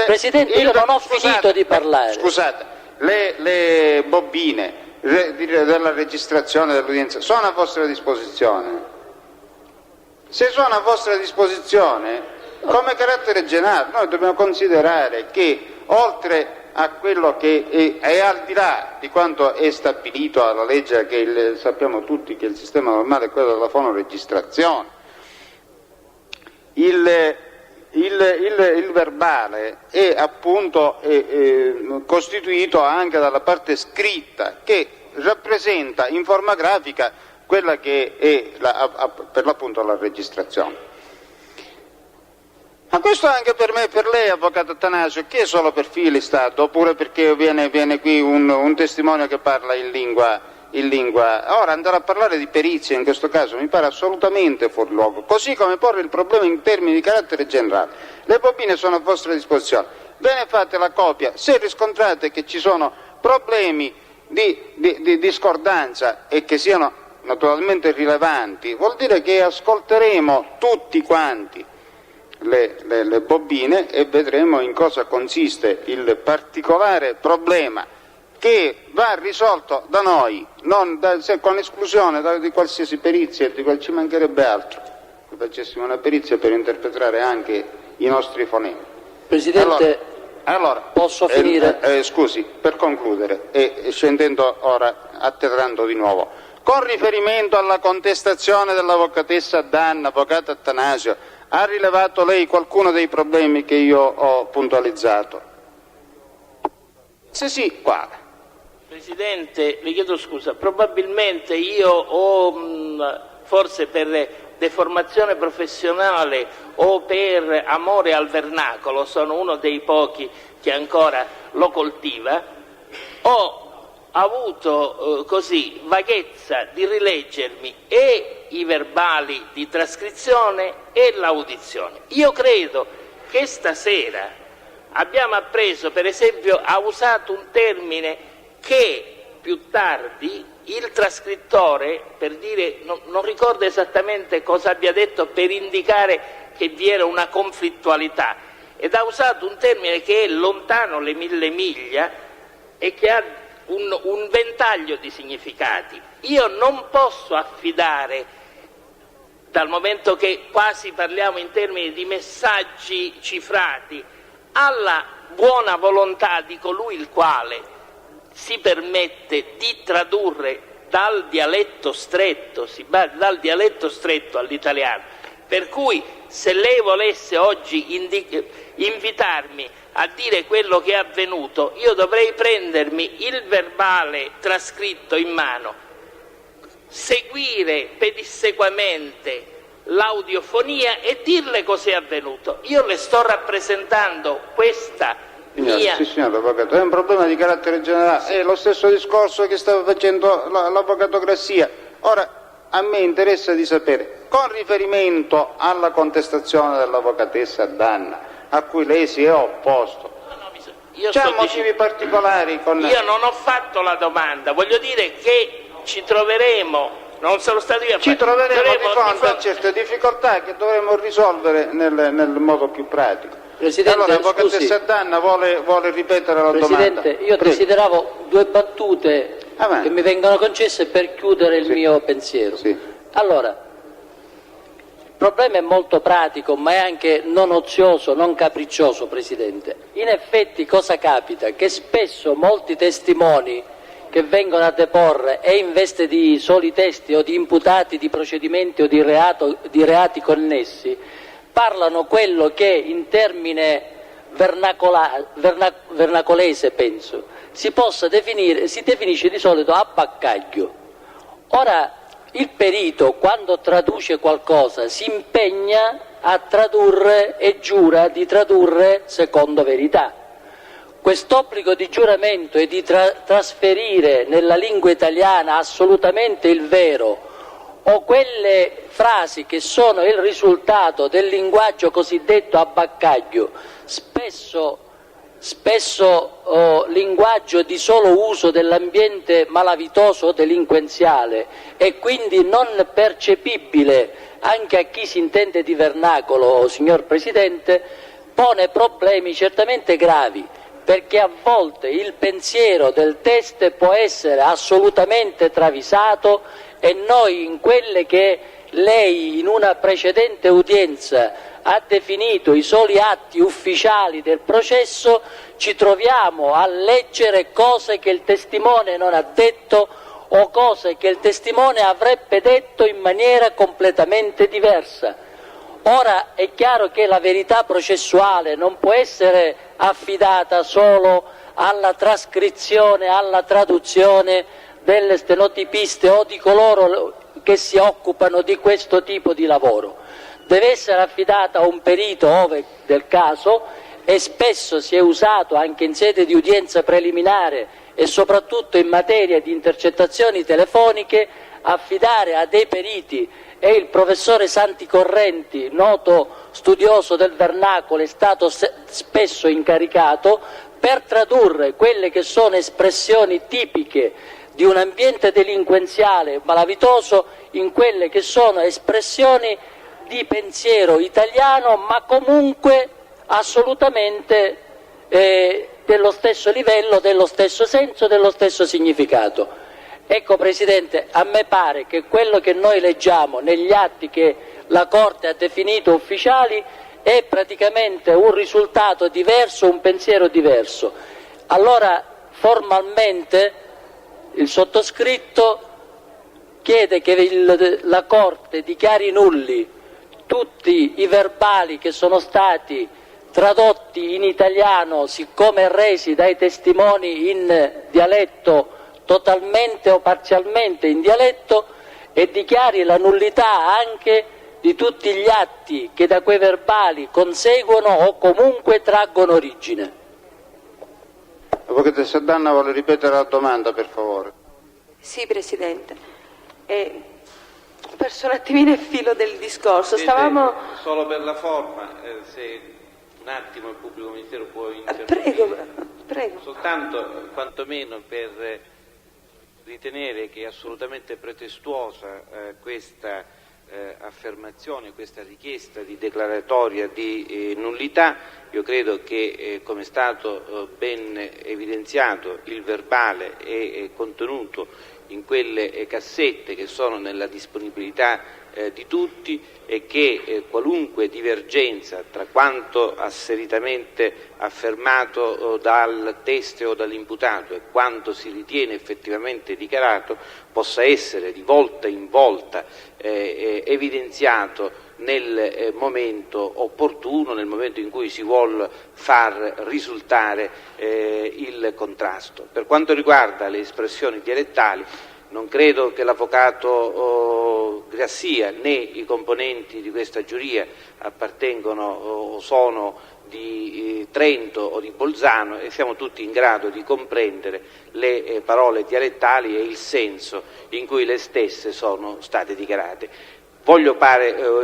Presidente, io non ho finito di parlare. Scusate, le bobine della registrazione dell'udienza sono a vostra disposizione? Se sono a vostra disposizione, come carattere generale, noi dobbiamo considerare che oltre a quello che è al di là di quanto è stabilito alla legge, che sappiamo tutti che il sistema normale è quello della fonoregistrazione, il verbale è appunto costituito anche dalla parte scritta che rappresenta in forma grafica quella che è per l'appunto la registrazione. Ma questo anche per me e per lei, Avvocato Attanasio, che è solo per Filistat, oppure perché viene qui un testimone che parla in lingua. Ora andare a parlare di perizia in questo caso mi pare assolutamente fuori luogo, così come porre il problema in termini di carattere generale. Le bobine sono a vostra disposizione, ve ne fate la copia, se riscontrate che ci sono problemi di discordanza e che siano naturalmente rilevanti, vuol dire che ascolteremo tutti quanti le bobine e vedremo in cosa consiste il particolare problema che va risolto da noi, con esclusione di qualsiasi perizia, ci mancherebbe altro che facessimo una perizia per interpretare anche i nostri fonemi. Presidente, allora posso finire? Scusi, per concludere, scendendo ora, atterrando di nuovo, con riferimento alla contestazione dell'avvocatessa Danna, avvocato Attanasio, ha rilevato lei qualcuno dei problemi che io ho puntualizzato? Se sì, quale? Presidente, le chiedo scusa, probabilmente io ho, forse per deformazione professionale o per amore al vernacolo, sono uno dei pochi che ancora lo coltiva, ho avuto così vaghezza di rileggermi e i verbali di trascrizione e l'audizione. Io credo che stasera abbiamo appreso, per esempio, ha usato un termine che più tardi il trascrittore, per dire, non ricordo esattamente cosa abbia detto per indicare che vi era una conflittualità, ed ha usato un termine che è lontano le 1000 miglia e che ha un ventaglio di significati. Io non posso affidare, dal momento che quasi parliamo in termini di messaggi cifrati, alla buona volontà di colui il quale si permette di tradurre dal dialetto stretto all'italiano Per cui se lei volesse oggi invitarmi a dire quello che è avvenuto, io dovrei prendermi il verbale trascritto in mano, seguire pedissequamente l'audiofonia e dirle cos'è avvenuto. Io le sto rappresentando questa mia... Sì, signor Avvocato, è un problema di carattere generale, è lo stesso discorso che stava facendo l'Avvocato Grassia. Ora, a me interessa di sapere, con riferimento alla contestazione dell'avvocatessa Danna, a cui lei si è opposto, c'è motivi particolari con... Io non ho fatto la domanda, voglio dire che ci troveremo, non sono stato io a ci troveremo di fronte a certe difficoltà che dovremo risolvere nel modo più pratico. Presidente, allora l'avvocatessa Danna vuole ripetere la domanda. Presidente, io desideravo due battute che mi vengono concesse per chiudere il mio pensiero. Sì. Allora, il problema è molto pratico, ma è anche non ozioso, non capriccioso, Presidente. In effetti cosa capita? Che spesso molti testimoni che vengono a deporre e in veste di soli testi o di imputati di procedimenti o di reati connessi parlano quello che in termine vernacolese, penso, si definisce di solito abbaccaglio. Ora, il perito, quando traduce qualcosa, si impegna a tradurre e giura di tradurre secondo verità. Quest'obbligo di giuramento e di trasferire nella lingua italiana assolutamente il vero o quelle frasi che sono il risultato del linguaggio cosiddetto abbaccaglio, spesso linguaggio di solo uso dell'ambiente malavitoso o delinquenziale e quindi non percepibile anche a chi si intende di vernacolo, signor Presidente, pone problemi certamente gravi, perché a volte il pensiero del teste può essere assolutamente travisato e noi in quelle che lei in una precedente udienza ha definito i soli atti ufficiali del processo ci troviamo a leggere cose che il testimone non ha detto o cose che il testimone avrebbe detto in maniera completamente diversa. Ora è chiaro che la verità processuale non può essere affidata solo alla trascrizione, alla traduzione delle stenotipiste o di coloro che si occupano di questo tipo di lavoro. Deve essere affidata a un perito ove del caso e spesso si è usato anche in sede di udienza preliminare e soprattutto in materia di intercettazioni telefoniche affidare a dei periti e il professore Santi Correnti, noto studioso del vernacolo, è stato spesso incaricato per tradurre quelle che sono espressioni tipiche di un ambiente delinquenziale malavitoso in quelle che sono espressioni di pensiero italiano, ma comunque assolutamente dello stesso livello, dello stesso senso, dello stesso significato. Ecco, Presidente, a me pare che quello che noi leggiamo negli atti che la Corte ha definito ufficiali è praticamente un risultato diverso, un pensiero diverso. Allora, formalmente, il sottoscritto chiede che la Corte dichiari nulli tutti i verbali che sono stati tradotti in italiano, siccome resi dai testimoni in dialetto totalmente o parzialmente in dialetto, e dichiari la nullità anche di tutti gli atti che da quei verbali conseguono o comunque traggono origine. Avvocatessa Danna vuole ripetere la domanda, per favore. Sì, Presidente. Ho perso un attimino il filo del discorso. Stavamo... Solo per la forma, se un attimo il pubblico ministero può intervenire. Prego. Soltanto, quantomeno per ritenere che è assolutamente pretestuosa questa affermazione, questa richiesta di declaratoria di nullità. Io credo che, come è stato ben evidenziato, il verbale è contenuto in quelle cassette che sono nella disponibilità di tutti e che qualunque divergenza tra quanto asseritamente affermato dal teste o dall'imputato e quanto si ritiene effettivamente dichiarato possa essere di volta in volta evidenziato nel momento opportuno, nel momento in cui si vuol far risultare il contrasto. Per quanto riguarda le espressioni dialettali, non credo che l'avvocato Grassia né i componenti di questa giuria appartengono o sono di Trento o di Bolzano, e siamo tutti in grado di comprendere le parole dialettali e il senso in cui le stesse sono state dichiarate. Voglio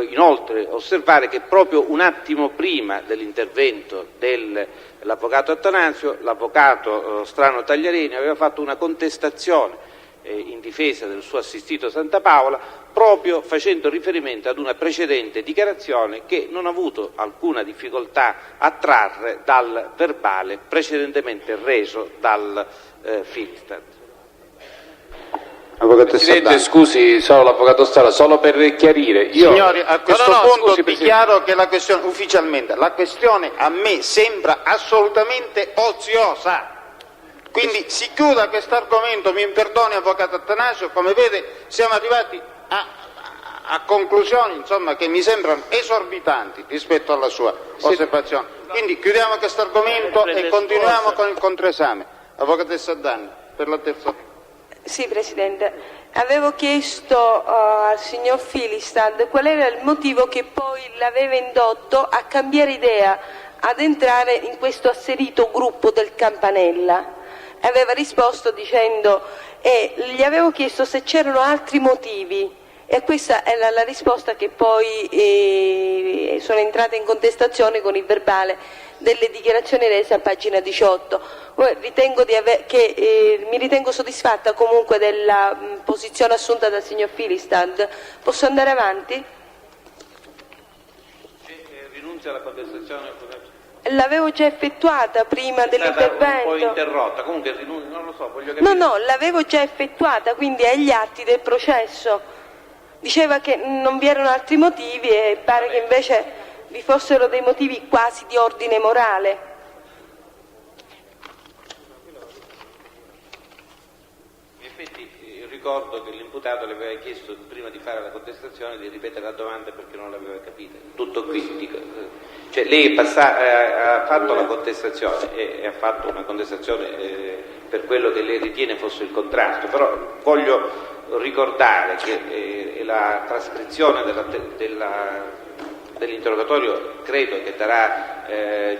inoltre osservare che proprio un attimo prima dell'intervento dell'avvocato Attanasio, l'avvocato Strano Tagliarini aveva fatto una contestazione in difesa del suo assistito Santa Paola, proprio facendo riferimento ad una precedente dichiarazione che non ha avuto alcuna difficoltà a trarre dal verbale precedentemente reso dal Filistad. Presidente, scusi, solo l'avvocato Stara, solo per chiarire. Signori, a questo punto scusi, dichiaro che la questione, ufficialmente, la questione a me sembra assolutamente oziosa. Quindi si chiuda questo argomento, mi perdoni avvocato Attanasio, come vede siamo arrivati a conclusioni insomma, che mi sembrano esorbitanti rispetto alla sua osservazione. Quindi chiudiamo questo argomento e continuiamo con il controesame. Avvocatessa Danni, per la terza. Sì, Presidente. Avevo chiesto al signor Filistad qual era il motivo che poi l'aveva indotto a cambiare idea, ad entrare in questo asserito gruppo del Campanella. Aveva risposto dicendo, gli avevo chiesto se c'erano altri motivi, e questa è la risposta che poi sono entrata in contestazione con il verbale delle dichiarazioni rese a pagina 18. Mi ritengo soddisfatta comunque della posizione assunta dal signor Filistad. Posso andare avanti? Rinuncia alla contestazione. L'avevo già effettuata prima dell'intervento. Un po' interrotta, comunque non lo so, voglio capire. No, l'avevo già effettuata, quindi è agli atti del processo. Diceva che non vi erano altri motivi e pare che invece vi fossero dei motivi quasi di ordine morale. In effetti ricordo che l'imputato le aveva chiesto prima di fare la contestazione di ripetere la domanda perché non l'aveva capita. Tutto qui. Cioè lei ha fatto la contestazione e ha fatto una contestazione per quello che lei ritiene fosse il contrasto, però voglio ricordare che la trascrizione dell'interrogatorio credo che darà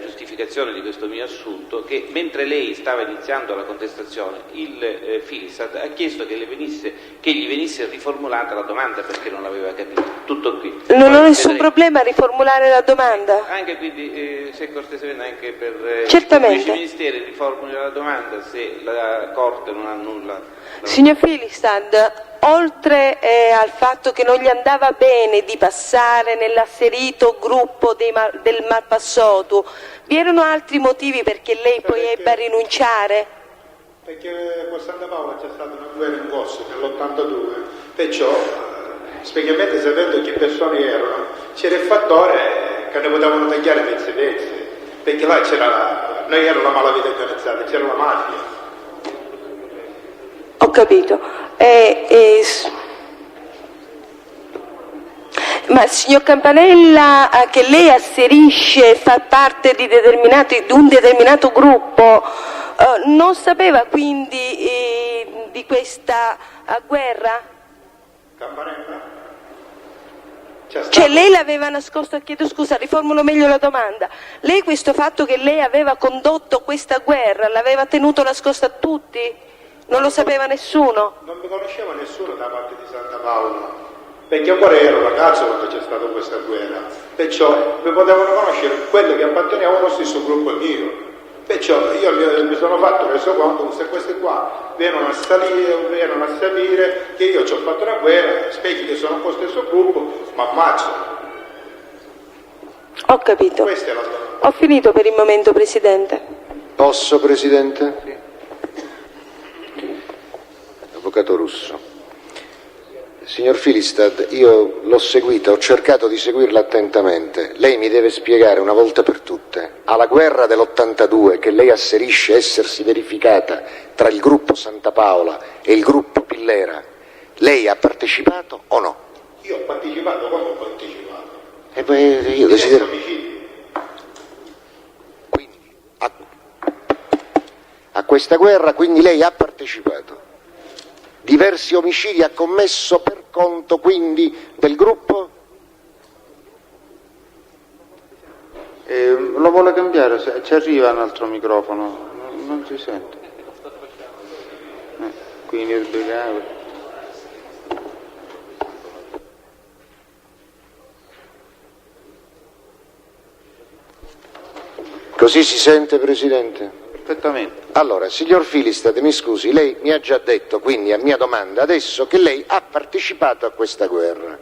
giustificazione di questo mio assunto, che mentre lei stava iniziando la contestazione il Filistad ha chiesto che gli venisse riformulata la domanda perché non l'aveva capito. Tutto qui. Non ho nessun problema a riformulare la domanda. Anche quindi se cortesemente anche per certamente. I ministeri riformuli la domanda se la Corte non ha nulla. Signor Filistad, oltre al fatto che non gli andava bene di passare nell'asserito gruppo del Malpassotu, vi erano altri motivi perché lei poi ebbe a rinunciare? Perché con Santa Paola c'è stata una guerra in corso nell'82, perciò, specialmente sapendo che persone erano, c'era il fattore che ne potevano tagliare pezzi, perché là noi era la malavita organizzata, c'era la mafia. Ho capito. Ma il signor Campanella, che lei asserisce far parte di un determinato gruppo, non sapeva quindi di questa guerra? Campanella? Cioè lei l'aveva nascosto, chiedo scusa, riformulo meglio la domanda. Lei questo fatto che lei aveva condotto questa guerra l'aveva tenuto nascosto a tutti? Non lo sapeva nessuno? Non mi conosceva nessuno da parte di Santa Paola, perché ancora ero ragazzo quando c'è stata questa guerra, perciò mi potevano conoscere quelli che appartenevano allo stesso gruppo mio. Perciò io mi sono fatto reso conto che se questi qua vengono a sapere che io ci ho fatto una guerra, specie che sono con lo stesso gruppo, mi ammazzano. Ho capito. Questa è la Ho finito per il momento, Presidente. Posso, Presidente? Sì. Avvocato Russo. Signor Filistad, io l'ho seguita, ho cercato di seguirla attentamente. Lei mi deve spiegare una volta per tutte, alla guerra dell'82 che lei asserisce essersi verificata tra il gruppo Santa Paola e il gruppo Pillera, lei ha partecipato o no? Io ho partecipato, come ho partecipato? E poi io desidero... Quindi, a questa guerra, quindi lei ha partecipato. Diversi omicidi ha commesso per conto, quindi, del gruppo? Lo vuole cambiare? Ci arriva un altro microfono, non si sente. Quindi il brigale. Così si sente, Presidente? Perfettamente. Allora, signor Filistad, mi scusi, lei mi ha già detto, quindi a mia domanda, adesso che lei ha partecipato a questa guerra.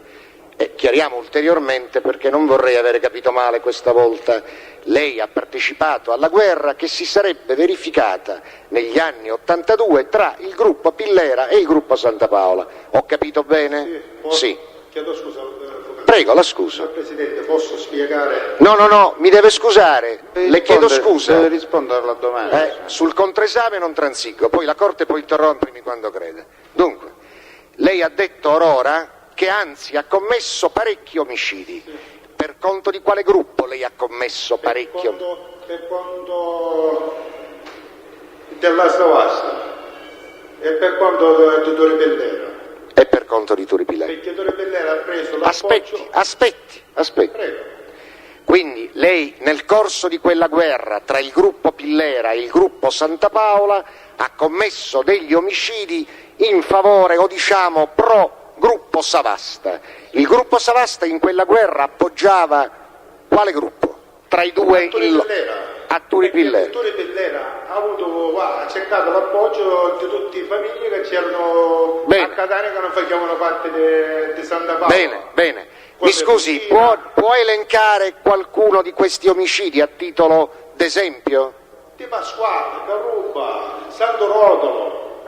E chiariamo ulteriormente, perché non vorrei avere capito male questa volta. Lei ha partecipato alla guerra che si sarebbe verificata negli anni 82 tra il gruppo Pillera e il gruppo Santa Paola. Ho capito bene? Sì. Chiedo scusa. Prego, la scuso. Presidente, posso spiegare? No, mi deve scusare. Le chiedo scusa. Deve rispondere alla domanda. Sul controesame non transigo, poi la Corte può interrompermi quando crede. Dunque, lei ha detto orora che anzi ha commesso parecchi omicidi. Per conto di quale gruppo lei ha commesso parecchi omicidi? Per conto della Savasta e per conto di Torre Pellera. E per conto di Turi Pillera. Perché Torre Pellera ha preso l'appoggio... Aspetti. Prego. Quindi lei nel corso di quella guerra tra il gruppo Pillera e il gruppo Santa Paola ha commesso degli omicidi in favore, o diciamo pro gruppo Savasta. Il gruppo Savasta in quella guerra appoggiava quale gruppo? Tra i due a Turi Pillera. Turi Pillera ha cercato l'appoggio di tutte le famiglie che c'erano a Catania che non facevano parte di Santa Paola. Bene. Mi scusi, può elencare qualcuno di questi omicidi a titolo d'esempio? Di Pasquale, Caruba, Santo Rodolo.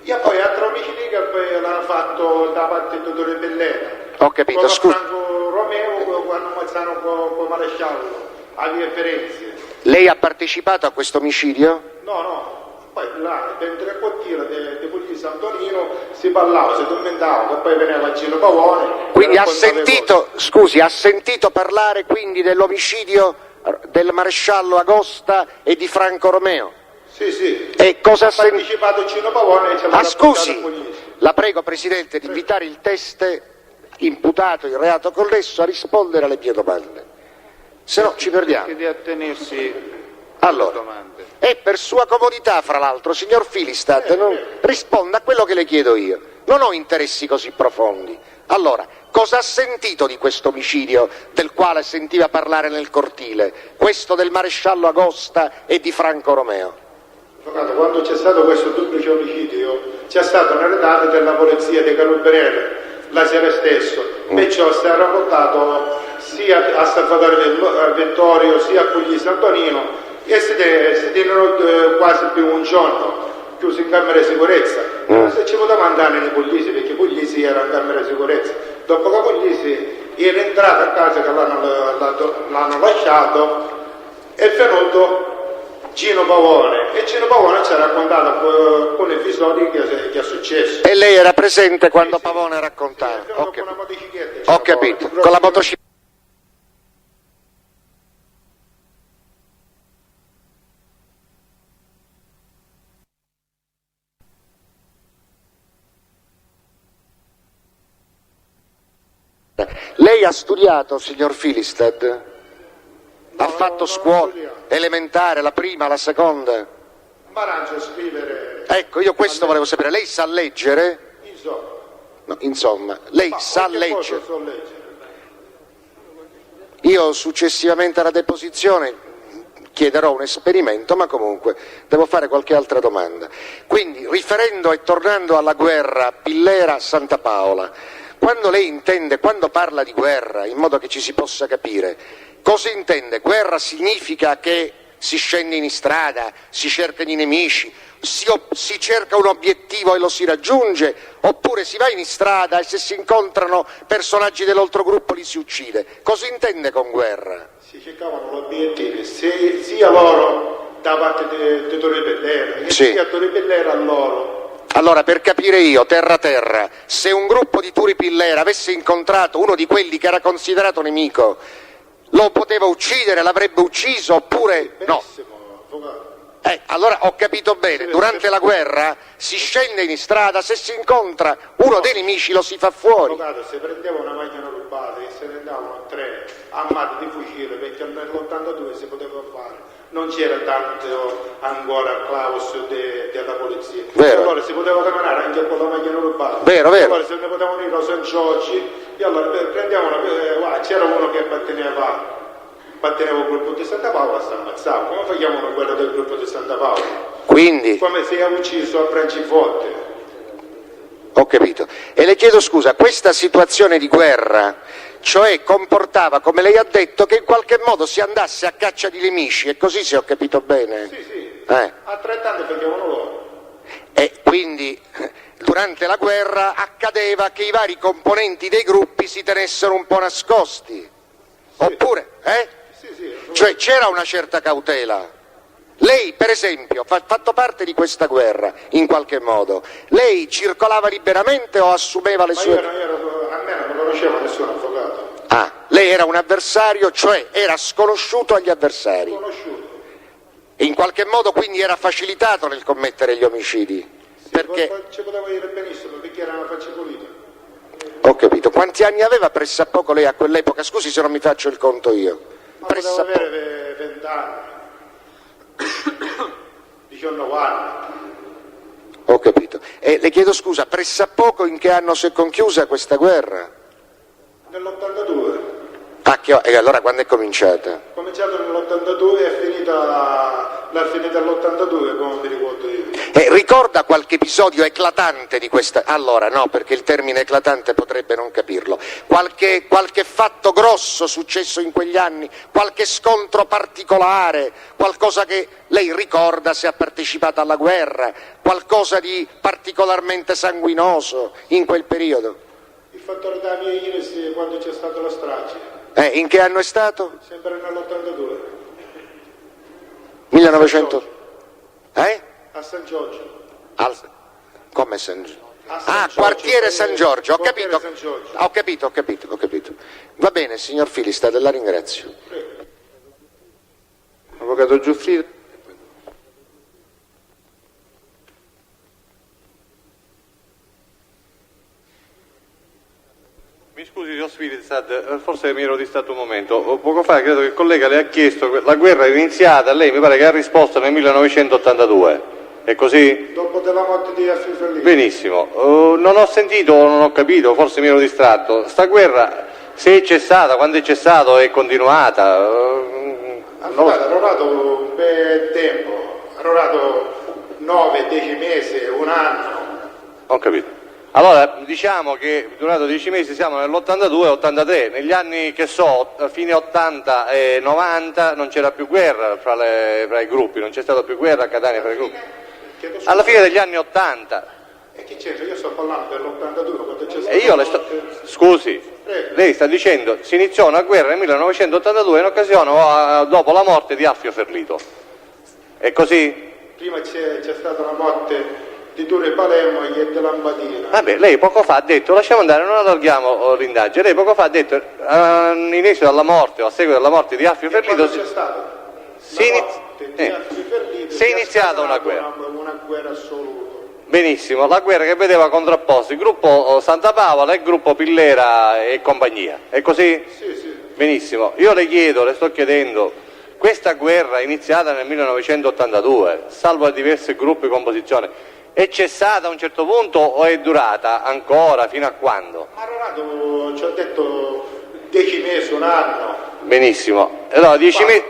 E poi altri omicidi che poi l'hanno fatto da parte di Torre Pellera. Ho capito, scusi. Franco Romeo quando ammazzano con Maresciallo a Via Firenze. Lei ha partecipato a questo omicidio? No. Poi là, dentro il cortile di Puglisi Antonino si ballava, si tormentava, poi veniva Gino Pavone. Quindi ha sentito parlare quindi dell'omicidio del maresciallo Agosta e di Franco Romeo? Sì. E cosa ha partecipato Gino Pavone e ce l'ha scusi, la prego Presidente di invitare il teste imputato il reato connesso a rispondere alle mie domande, se no ci perdiamo. Di attenersi allora, domande. E per sua comodità, fra l'altro, signor Filistad, non risponda a quello che le chiedo io. Non ho interessi così profondi. Allora, cosa ha sentito di questo omicidio del quale sentiva parlare nel cortile? Questo del maresciallo Agosta e di Franco Romeo? Avvocato, quando c'è stato questo duplice omicidio, c'è stata una redata della polizia dei Carabinieri la sera stesso, perciò si è rapportato sia a Salvatore Vittorio sia a Puglisi Antonino e si tennero quasi più un giorno chiusi in camera di sicurezza. Se ci potevamo andare nei Puglisi, perché Puglisi era in camera di sicurezza. Dopo che Puglisi era entrato a casa che l'hanno lasciato, è venuto Gino Pavone e Gino Pavone ci ha raccontato alcuni episodi che è successo. E lei era presente quando Pavone raccontava? Ho capito. Con la motocicletta. Lei ha studiato, signor Filistad? Ha fatto scuola elementare, la prima, la seconda? Ma arrangia a scrivere. Ecco, io questo volevo sapere. Lei sa leggere? Insomma, lei sa leggere. Io successivamente alla deposizione chiederò un esperimento, ma comunque devo fare qualche altra domanda. Quindi, riferendo e tornando alla guerra Pillera-Santa Paola, quando lei intende, quando parla di guerra, in modo che ci si possa capire, cosa intende? Guerra significa che si scende in strada, si cercano i nemici, si cerca un obiettivo e lo si raggiunge, oppure si va in strada e se si incontrano personaggi dell'altro gruppo li si uccide. Cosa intende con guerra? Si cercavano l'obiettivo, sia loro da parte di Torre Pellera, che sia Torre Pellera a loro. Allora, per capire io, terra, se un gruppo di Turi Pillera avesse incontrato uno di quelli che era considerato nemico, lo poteva uccidere, l'avrebbe ucciso oppure no? Allora ho capito bene, durante la guerra si scende in strada, se si incontra uno dei nemici lo si fa fuori. Avvocato, se prendeva una macchina rubata e se ne andavano 3 armati di fucile, perché nell'82 si poteva fare. Non c'era tanto ancora claus della polizia. Vero. Allora si poteva camminare anche con la macchina rubata. Vero. Allora se ne potevano ir a San Giorgi, e allora prendiamo c'era uno che apparteneva al gruppo di Santa Paola, si ammazzava. Come facciamo una guerra del gruppo di Santa Paola? Quindi? Come si è ucciso a Franciforte. Ho capito. E le chiedo scusa, questa situazione di guerra, cioè comportava, come lei ha detto, che in qualche modo si andasse a caccia di nemici, e così se ho capito bene? Sì. Altrettanto facevano loro. E quindi durante la guerra accadeva che i vari componenti dei gruppi si tenessero un po' nascosti. Sì. Oppure, Sì. Cioè c'era una certa cautela. Lei, per esempio, ha fatto parte di questa guerra, in qualche modo. Lei circolava liberamente o assumeva le sue... Ma io a me non conoscevo nessun avvocato. Lei era un avversario, cioè era sconosciuto agli avversari. Sconosciuto. E in qualche modo quindi era facilitato nel commettere gli omicidi. Sì, perché... ci poteva dire benissimo, perché era una faccia pulita. Ho capito. Quanti anni aveva pressappoco lei a quell'epoca? Scusi se non mi faccio il conto io. Ma poteva avere 20 anni. 19 anni. Ho capito. E le chiedo scusa, pressappoco in che anno si è conclusa questa guerra? Nell'82. E allora quando è cominciata? Cominciato nell'82 e è finita all'82, come mi ricordo io. Ricorda qualche episodio eclatante di questa... Allora no, perché il termine eclatante potrebbe non capirlo. Qualche fatto grosso successo in quegli anni? Qualche scontro particolare? Qualcosa che lei ricorda se ha partecipato alla guerra? Qualcosa di particolarmente sanguinoso in quel periodo? Il fattore della mia Iris quando c'è stata la strage. In che anno è stato? Sempre nell'82. 1900? A San Giorgio. Come San Giorgio? Quartiere San Giorgio, ho capito. San Giorgio. Ho capito. Va bene, signor Filistad, la ringrazio. Avvocato Giuffrida. Mi scusi, signor Filistad, forse mi ero distratto un momento. Poco fa credo che il collega le ha chiesto, la guerra è iniziata, lei mi pare che ha risposto nel 1982. È così? Dopo della morte di Affiferlì. Benissimo. Non ho sentito, non ho capito, forse mi ero distratto. Sta guerra, se è cessata, quando è cessato, è continuata? Ha durato un bel tempo, ha durato 9-10 mesi, un anno. Ho capito. Allora, diciamo che durato 10 mesi siamo nell'82-83, negli anni che so, a fine 80 e 90 non c'era più guerra fra i gruppi, non c'è stata più guerra a Catania fra i gruppi. Alla fine degli anni 80. E che c'entra? Io sto parlando dell'82 quando c'è stato... E io scusi, lei sta dicendo si iniziò una guerra nel 1982 in occasione dopo la morte di Affio Ferlito. È così? Prima c'è stata la morte di Turi Palermo e di Lampadina. Vabbè, lei poco fa ha detto, lasciamo andare, non allarghiamo l'indagine, lei poco fa ha detto all'inizio della morte o a seguito della morte di Affio Ferlito c'è stata si è iniziata una guerra. Una guerra assoluta. Benissimo, la guerra che vedeva contrapposti il gruppo Santa Paola e il gruppo Pillera e compagnia, è così? Sì. Benissimo, io le sto chiedendo, questa guerra è iniziata nel 1982, salvo diversi gruppi di composizione, è cessata a un certo punto o è durata ancora, fino a quando? Ma Renato ci ha detto 10 mesi, un anno. Benissimo, allora 10 mesi...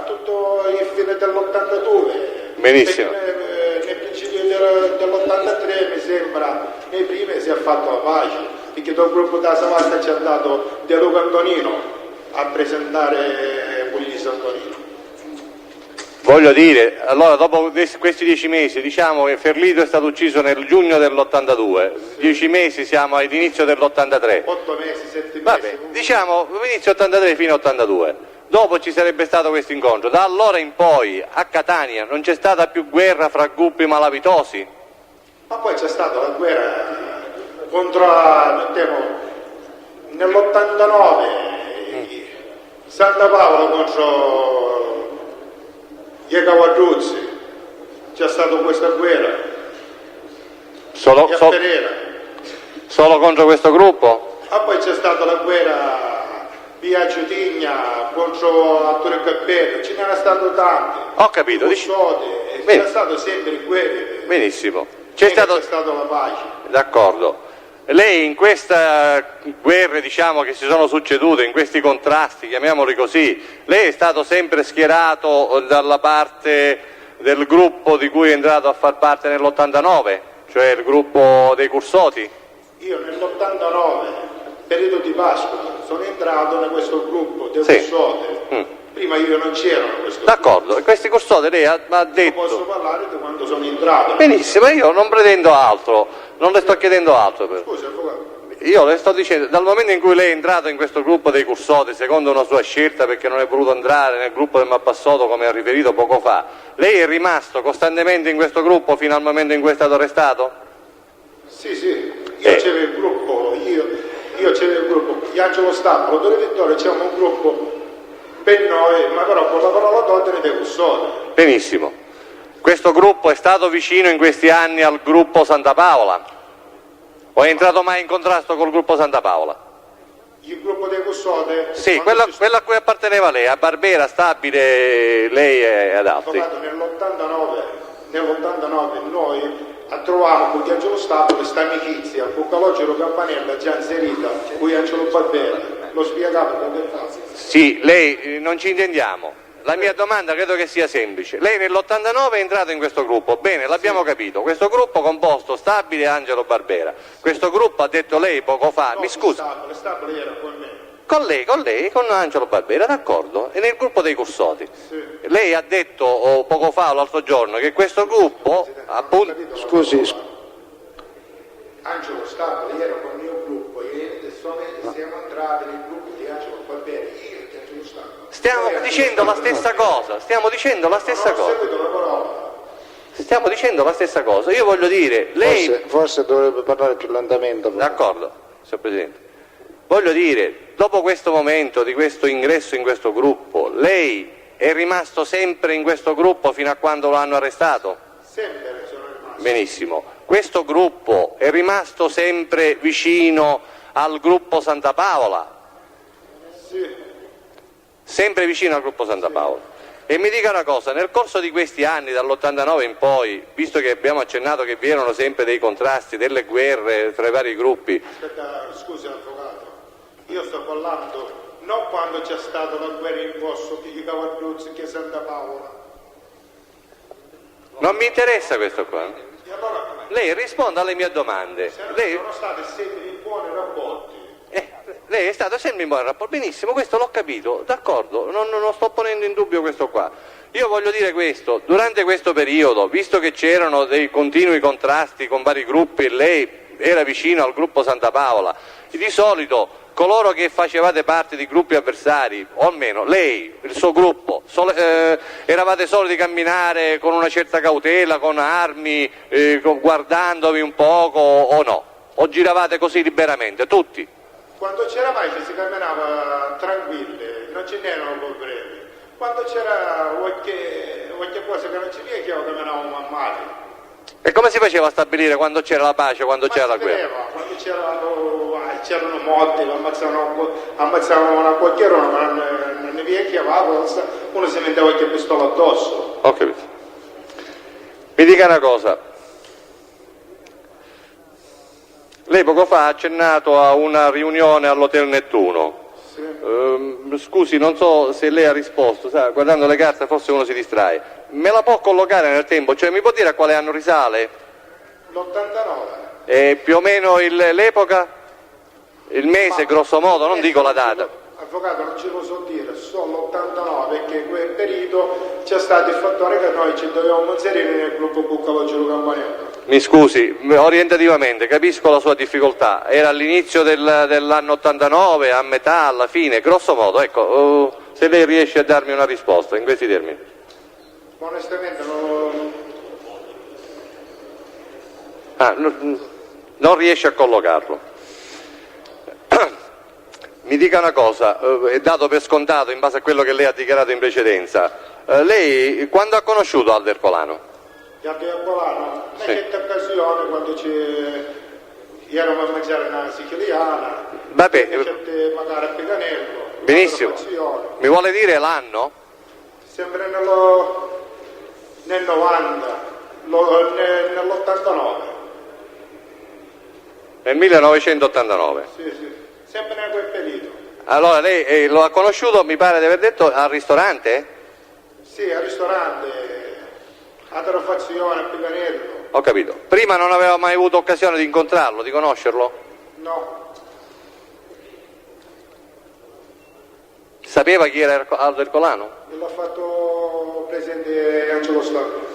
Tutto il fine dell'82. Benissimo. Nel principio dell'83 mi sembra, nei primi si è fatto la pace, perché dal gruppo della Savasta ci è andato De Luca Antonino a presentare Puglisi Antonino. Voglio dire, allora dopo questi 10 mesi, diciamo che Ferlito è stato ucciso nel giugno dell'82, 10 mesi siamo all'inizio dell'83. 8 mesi, 7 mesi. Vabbè, diciamo inizio 83 fino a 82. Dopo ci sarebbe stato questo incontro. Da allora in poi a Catania non c'è stata più guerra fra gruppi malavitosi? Ma poi c'è stata la guerra contro, nell'89, Santa Paola contro gli Cavadruzzi, c'è stata questa guerra. Solo contro questo gruppo? Ah, poi c'è stata la guerra via Giutigna contro Arturo Cappello, ce n'era stato tanti. Ho capito, c'è stato sempre guerre. Benissimo. C'è stata la pace. D'accordo. Lei in queste guerre, diciamo, che si sono succedute, in questi contrasti, chiamiamoli così, lei è stato sempre schierato dalla parte del gruppo di cui è entrato a far parte nell'89, cioè il gruppo dei Cursoti? Io nell'89, periodo di Pasqua, sono entrato in questo gruppo dei Cursoti. Prima io non c'ero in questo gruppo. D'accordo, e questi Cursoti lei ha detto... Non posso parlare di quando sono entrato. Benissimo, io non pretendo altro, non le sto chiedendo altro. Scusa, avvocato. Io le sto dicendo, dal momento in cui lei è entrato in questo gruppo dei Cursoti, secondo una sua scelta perché non è voluto entrare nel gruppo del Mappassotto come ha riferito poco fa, lei è rimasto costantemente in questo gruppo fino al momento in cui è stato arrestato? Sì, io c'avevo il gruppo, io c'avevo il gruppo, Angelo Stampolo, Dore Vittorio, c'era un gruppo per noi, ma però con la parola d'ordine dei Cursoti. Benissimo. Questo gruppo è stato vicino in questi anni al gruppo Santa Paola? O è entrato mai in contrasto col gruppo Santa Paola? Il gruppo dei Cursoti? Sì, quella a cui apparteneva lei, a Barbera, Stabile, lei e ad altri. Nell'89 noi trovavamo con Angelo Stampolo questa amicizia, con Calogero Campanella già inserita, con Angelo Barbera. Lo spiegavo come fa? Sì, lei, non ci intendiamo. La mia domanda credo che sia semplice. Lei nell'89 è entrato in questo gruppo, bene, l'abbiamo capito. Questo gruppo composto Stabile e Angelo Barbera. Questo gruppo, ha detto lei poco fa, mi scusi. Stabile era con me. Con lei, con Angelo Barbera, d'accordo. E nel gruppo dei Cursoti. Sì. Lei ha detto poco fa, l'altro giorno, che questo gruppo, appunto... Scusi. Angelo Stabile era con il mio gruppo e siamo entrati nel gruppo di Angelo Barbera. Stiamo dicendo la stessa cosa, stiamo dicendo la stessa cosa. Io voglio dire, lei... Forse dovrebbe parlare più lentamente. D'accordo, signor Presidente. Voglio dire, dopo questo momento di questo ingresso in questo gruppo, lei è rimasto sempre in questo gruppo fino a quando lo hanno arrestato? Sempre sono rimasto. Benissimo. Questo gruppo è rimasto sempre vicino al gruppo Santa Paola? Sì. Sempre vicino al gruppo Santa Paola. E mi dica una cosa, nel corso di questi anni, dall'89 in poi, visto che abbiamo accennato che vi erano sempre dei contrasti, delle guerre tra i vari gruppi... Aspetta, scusa avvocato, io sto parlando non quando c'è stata la guerra in corso che gli Cavadruzzi che Santa Paola. Non mi interessa questo qua. E allora, lei risponda alle mie domande. Sono state sempre in buoni rapporti. Lei è stato sempre in buon rapporto, benissimo, questo l'ho capito, d'accordo, non sto ponendo in dubbio questo qua. Io voglio dire questo, durante questo periodo, visto che c'erano dei continui contrasti con vari gruppi e lei era vicino al gruppo Santa Paola, di solito coloro che facevate parte di gruppi avversari, o almeno lei, il suo gruppo, eravate soliti camminare con una certa cautela, con armi, guardandovi un poco o no? O giravate così liberamente, tutti? Quando c'era mai si camminava tranquilli, non ce n'erano problemi. Quando c'era qualche cosa che non ci piaceva camminavamo a male. E come si faceva a stabilire quando c'era la pace, quando c'era la guerra? Quando c'erano morti, ammazzavano una qualchierona, ma non ne piaceva, uno si metteva qualche pistola addosso. Ho capito. Mi dica una cosa. Lei poco fa ha accennato a una riunione all'Hotel Nettuno. Sì. Scusi, non so se lei ha risposto, sa, guardando le carte forse uno si distrae. Me la può collocare nel tempo? Cioè mi può dire a quale anno risale? L'89. E più o meno l'epoca? Il mese, grosso modo, non dico la data. Avvocato, non ce lo so dire, solo l'89, perché in quel periodo c'è stato il fattore che noi ci dovevamo inserire nel gruppo Buccalogero Campanello. Mi scusi, orientativamente, capisco la sua difficoltà, era all'inizio dell'anno 89, a metà, alla fine, grosso modo, ecco, se lei riesce a darmi una risposta in questi termini. Onestamente non... Non riesce a collocarlo. Mi dica una cosa, è dato per scontato in base a quello che lei ha dichiarato in precedenza. Lei quando ha conosciuto Aldo Ercolano? Aldo Ercolano? Sì. In questa occasione quando eravamo a mangiare una siciliana, Vabbè, magari a Picanello. benissimo. Mi vuole dire l'anno? Sempre nel 90, nell'89. Nel 1989. Sì, sempre in quel periodo. Allora lei lo ha conosciuto, mi pare di aver detto, al ristorante? Sì, al ristorante, a Tarofazione, a Picanello. Ho capito. Prima non aveva mai avuto occasione di incontrarlo, di conoscerlo? No. Sapeva chi era Aldo Ercolano? L'ha fatto presente Angelo Stabile.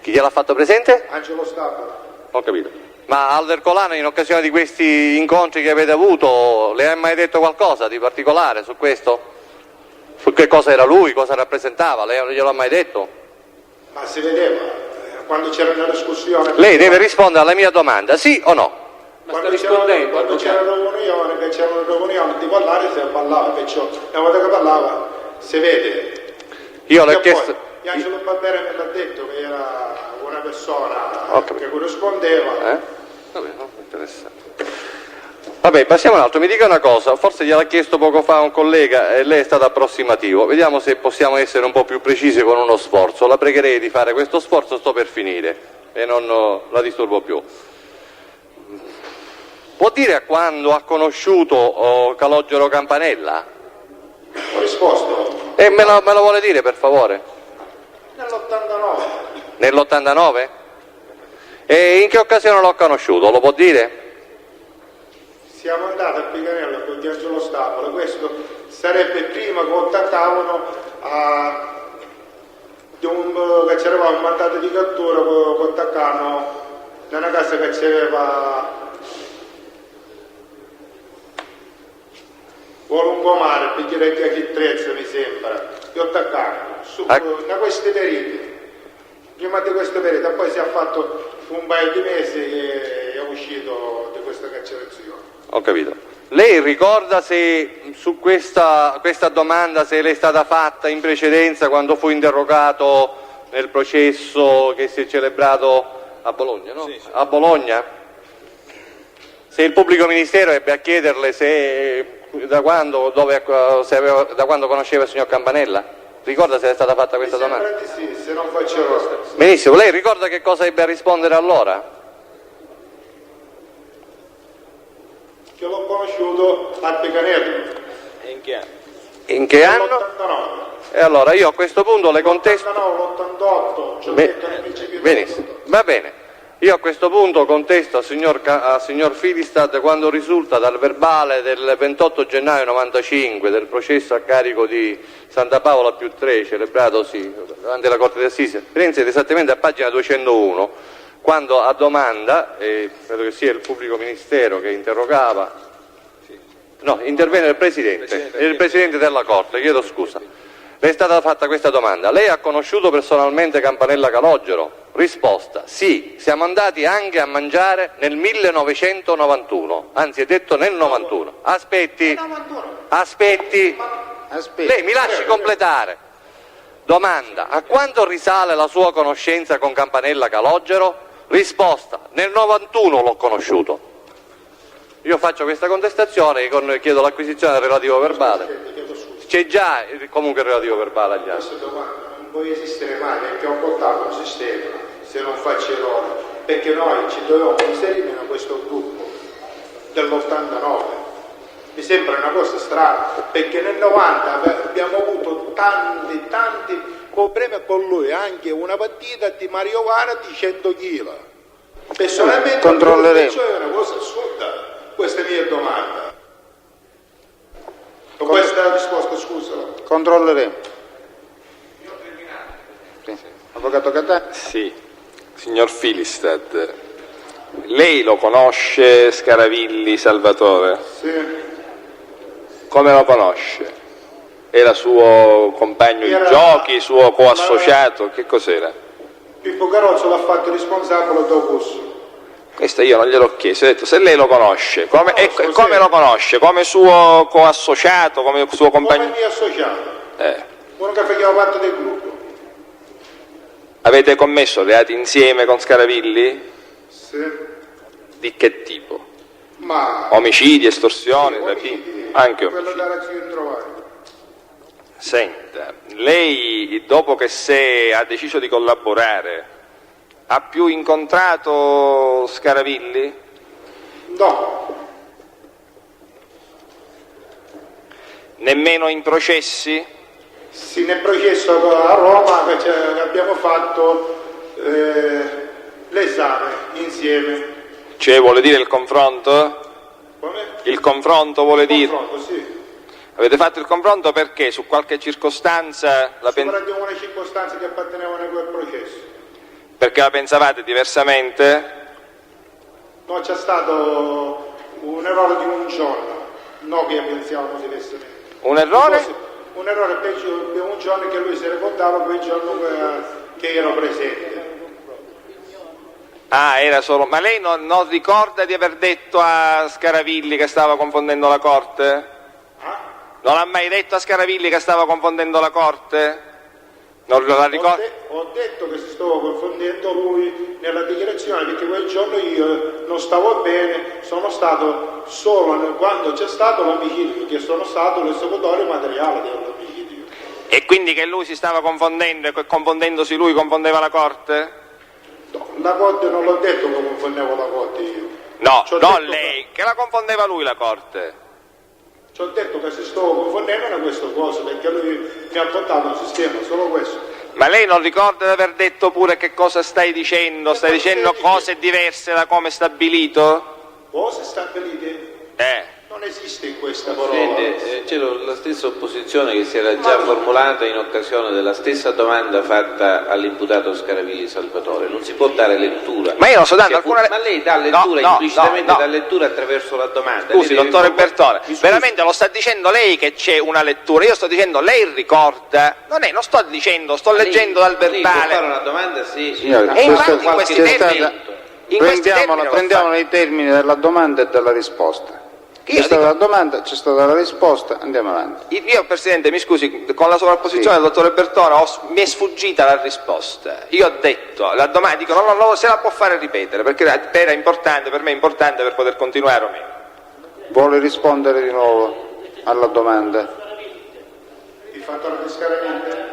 Chi gliel'ha fatto presente? Angelo Stabile. Ho capito. Ma Aldo Ercolano in occasione di questi incontri che avete avuto le ha mai detto qualcosa di particolare su questo? Su che cosa era lui, cosa rappresentava? Lei glielo ha mai detto? Ma si vedeva, quando c'era una discussione... Lei deve rispondere alla mia domanda, sì o no? Quando c'era una riunione di ballare si ballava, perciò una volta che ballava si vede. Io le ho chiesto... Angelo Barbera me l'ha detto che era una persona che corrispondeva. Vabbè, no? Interessante. Vabbè, passiamo all'altro. Mi dica una cosa, forse gliel'ha chiesto poco fa un collega e lei è stato approssimativo. Vediamo se possiamo essere un po' più precisi con uno sforzo. La pregherei di fare questo sforzo, sto per finire e non la disturbo più. Può dire a quando ha conosciuto Calogero Campanella? Ho risposto. Me lo vuole dire per favore? Nell'89. Nell'89? E in che occasione l'ho conosciuto? Lo può dire? Siamo andati a Picanello con Angelo Stabile, questo sarebbe prima che contattavano che c'eravamo un mandato di cattura, contattavano da una casa che c'aveva o lungomare, per dire che chi Trezza mi sembra, che attaccavano da questi periodi. Prima di questo periodo, poi si è fatto un paio di mesi che è uscito di questa carcerazione. Ho capito. Lei ricorda se su questa domanda se le è stata fatta in precedenza quando fu interrogato nel processo che si è celebrato a Bologna, no? Sì. A Bologna? Se il pubblico ministero ebbe a chiederle da quando conosceva il signor Campanella? Ricorda se è stata fatta questa domanda? Sì, se non faccio... Benissimo, lei ricorda che cosa ebbe a rispondere allora? Che l'ho conosciuto a Picanello. E in che anno? In che anno? L'89. E allora io a questo punto le contesto... L'89, l'88, detto nel principio. Benissimo, va bene. Io a questo punto contesto al signor Filistad quando risulta dal verbale del 28 gennaio 95 del processo a carico di Santa Paola più 3 celebrato davanti alla Corte d'Assise, prende esattamente a pagina 201 quando a domanda, credo che sia il pubblico ministero che interrogava, interviene il Presidente della Corte, chiedo scusa. Le è stata fatta questa domanda: lei ha conosciuto personalmente Campanella Calogero? Risposta: sì, siamo andati anche a mangiare nel 1991, anzi è detto nel 91. Aspetti, lei mi lasci completare. Domanda: a quando risale la sua conoscenza con Campanella Calogero? Risposta: nel 91 l'ho conosciuto. Io faccio questa contestazione e chiedo l'acquisizione del relativo verbale. C'è già comunque il relativo verbale agli atti. Questa domanda non può esistere mai perché ho portato un sistema, se non faccio errore, perché noi ci dovevamo inserire in questo gruppo dell'89. Mi sembra una cosa strana, perché nel 90 abbiamo avuto tanti problemi con lui, anche una partita di Mario Vara di 100 kg. Personalmente controlleremo. È una cosa assurda questa mia domanda. Con questa risposta, scusa. Controlleremo. Sì. Avvocato Cattaneo? Sì. Signor Filistad, lei lo conosce Scaravilli Salvatore? Sì. Come lo conosce? Era suo compagno di giochi, suo coassociato? Che cos'era? Pippo Carrozzo l'ha fatto responsabile d'autobus. Questo io non gliel'ho chiesto, ho detto se lei lo conosce, come lo conosce? Come suo coassociato, come suo compagno? Come mio associato, uno che faceva parte del gruppo. Avete commesso reati insieme con Scaravilli? Sì. Di che tipo? Ma... Omicidi, estorsioni, rapine? Anche quello omicidi. della Zio Introvare. Senta, lei dopo che ha deciso di collaborare, ha più incontrato Scaravilli? No. Nemmeno in processi? Sì, nel processo a Roma abbiamo fatto l'esame insieme. Cioè vuole dire il confronto? Come? Il confronto vuole dire? Confronto, sì. Avete fatto il confronto perché? Su qualche circostanza? Di una circostanza che appartenevano a quel processo. Perché la pensavate diversamente? No, c'è stato un errore di un giorno, no che pensavamo diversamente. Un errore? Un errore peggio di un giorno che lui si ricordava quel giorno che ero presente. Ah, era solo... Ma lei non ricorda di aver detto a Scaravilli che stava confondendo la Corte? Non ha mai detto a Scaravilli che stava confondendo la Corte? Non la ricorda? Ho detto che si stava confondendo lui nella dichiarazione perché quel giorno io non stavo bene, sono stato solo quando c'è stato l'omicidio, perché sono stato l'esecutore materiale dell'omicidio. E quindi che lui si stava confondendo e che confondendosi lui confondeva la Corte? No, la Corte non l'ho detto che confondevo la Corte io. No, non lei, che la confondeva lui la Corte. Ci ho detto che si stava confondendo da questa cosa perché lui mi ha portato un sistema, solo questo. Ma lei non ricorda di aver detto pure che cosa stai dicendo? Stai dicendo cose diverse da come stabilito? Cose stabilite? Non esiste in questa parola. Presidente, c'era la stessa opposizione che si era già formulata in occasione della stessa domanda fatta all'imputato Scaravilli Salvatore. Non si può dare lettura. Ma io non sto dando alcuna... Ma lei dà lettura implicitamente, dà lettura attraverso la domanda. Scusi, dottore Bertone, veramente lo sta dicendo lei che c'è una lettura, io sto dicendo lei ricorda, non sto dicendo, sto leggendo dal verbale. Lei può fare una domanda se... Signore, e infatti in questi termini... Prendiamo nei termini della domanda e della risposta. C'è stata la domanda, c'è stata la risposta, andiamo avanti. Io, Presidente, mi scusi, con la sovrapposizione del dottore Bertone mi è sfuggita la risposta. Io ho detto, la domanda, dico, no, se la può fare ripetere, perché era importante, per me è importante per poter continuare o meno. Vuole rispondere di nuovo alla domanda? Il fattore di Scaravilli?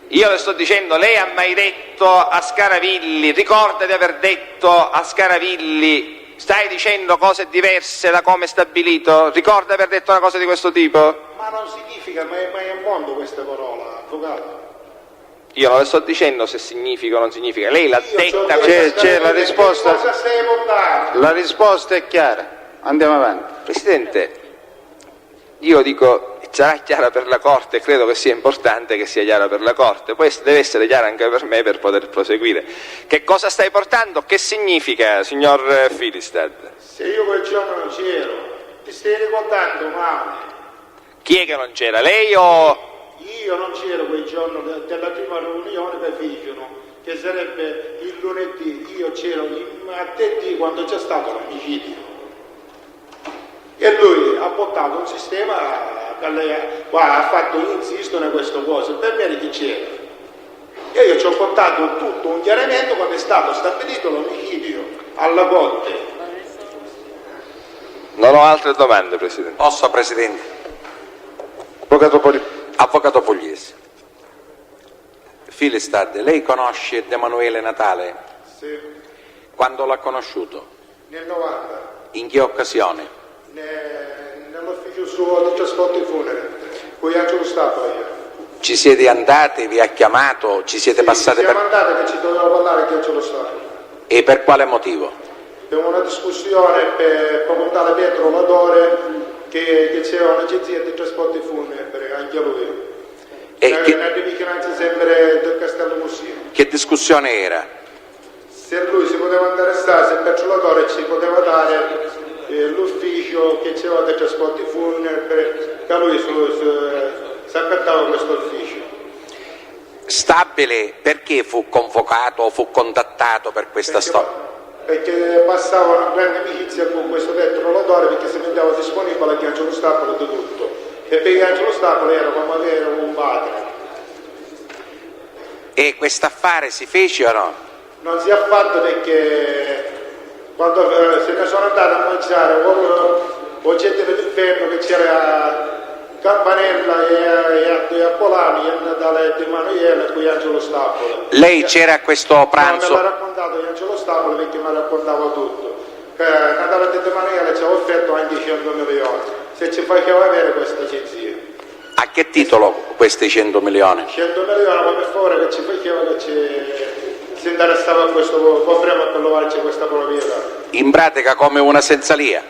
Io le sto dicendo, lei ha mai detto a Scaravilli, ricorda di aver detto a Scaravilli, stai dicendo cose diverse da come stabilito? Ricorda aver detto una cosa di questo tipo? Ma non significa, ma è un mondo questa parola, avvocato. Io non le sto dicendo se significa o non significa, lei l'ha detta. C'è la risposta. La risposta è chiara, andiamo avanti. Presidente, io dico, sarà chiara per la Corte, credo che sia importante che sia chiara per la Corte, poi deve essere chiara anche per me per poter proseguire. Che cosa stai portando? Che significa, signor Filistad? Se io quel giorno non c'ero, ti stai ricordando male. Chi è che non c'era, lei o... Io non c'ero quel giorno della prima riunione che fecero, che sarebbe il lunedì, io c'ero il martedì quando c'è stato l'omicidio. E lui ha portato un sistema ha fatto insistere in questa cosa, per me chi c'era. E io ci ho portato tutto un chiarimento quando è stato stabilito l'omicidio alla Corte. Non ho altre domande, Presidente. Posso, Presidente? Avvocato Pugliese. Filistad, lei conosce Emanuele Natale? Sì. Quando l'ha conosciuto? Nel 90. In che occasione? Nell'ufficio suo di trasporti funebri, con Angelo Stato io. Ci siete andate, vi ha chiamato, ci siete passate siamo andati che ci doveva parlare con Angelo Stato. E per quale motivo? Per una discussione per portare Pietro Ladore che c'era un'agenzia di trasporti funebri, anche lui. Nella vicinanza sempre del Castello Mussino. Che discussione era? Se lui si poteva andare a stare, se Pietro Ladore ci poteva dare l'ufficio che c'era dei trasporti funebri, che lui si accattava questo ufficio. Stabile, perché fu convocato o fu contattato per questa storia? perché passava una grande amicizia con questo detto Rolatore, perché si metteva disponibile anche Angelo Stapoli di tutto, e perché Angelo Stapoli era come avere un padre. E quest'affare si fece o no? Non si è fatto perché quando se ne sono andato a mangiare o gente dell'inferno che c'era Campanella e a Polani, a Natale di Emanuele e qui Angelo Stapoli. Lei c'era a questo pranzo? No, me l'ha raccontato di Angelo Stapoli perché mi raccontava tutto. Natale di Emanuele ci ha offerto anche 100 milioni se ci faceva avere questa agenzia. A che titolo questi 100 milioni? 100 milioni, ma per favore che ci faceva che si interessava a questo problema per levarci questa proprietà. In pratica come una senzalia?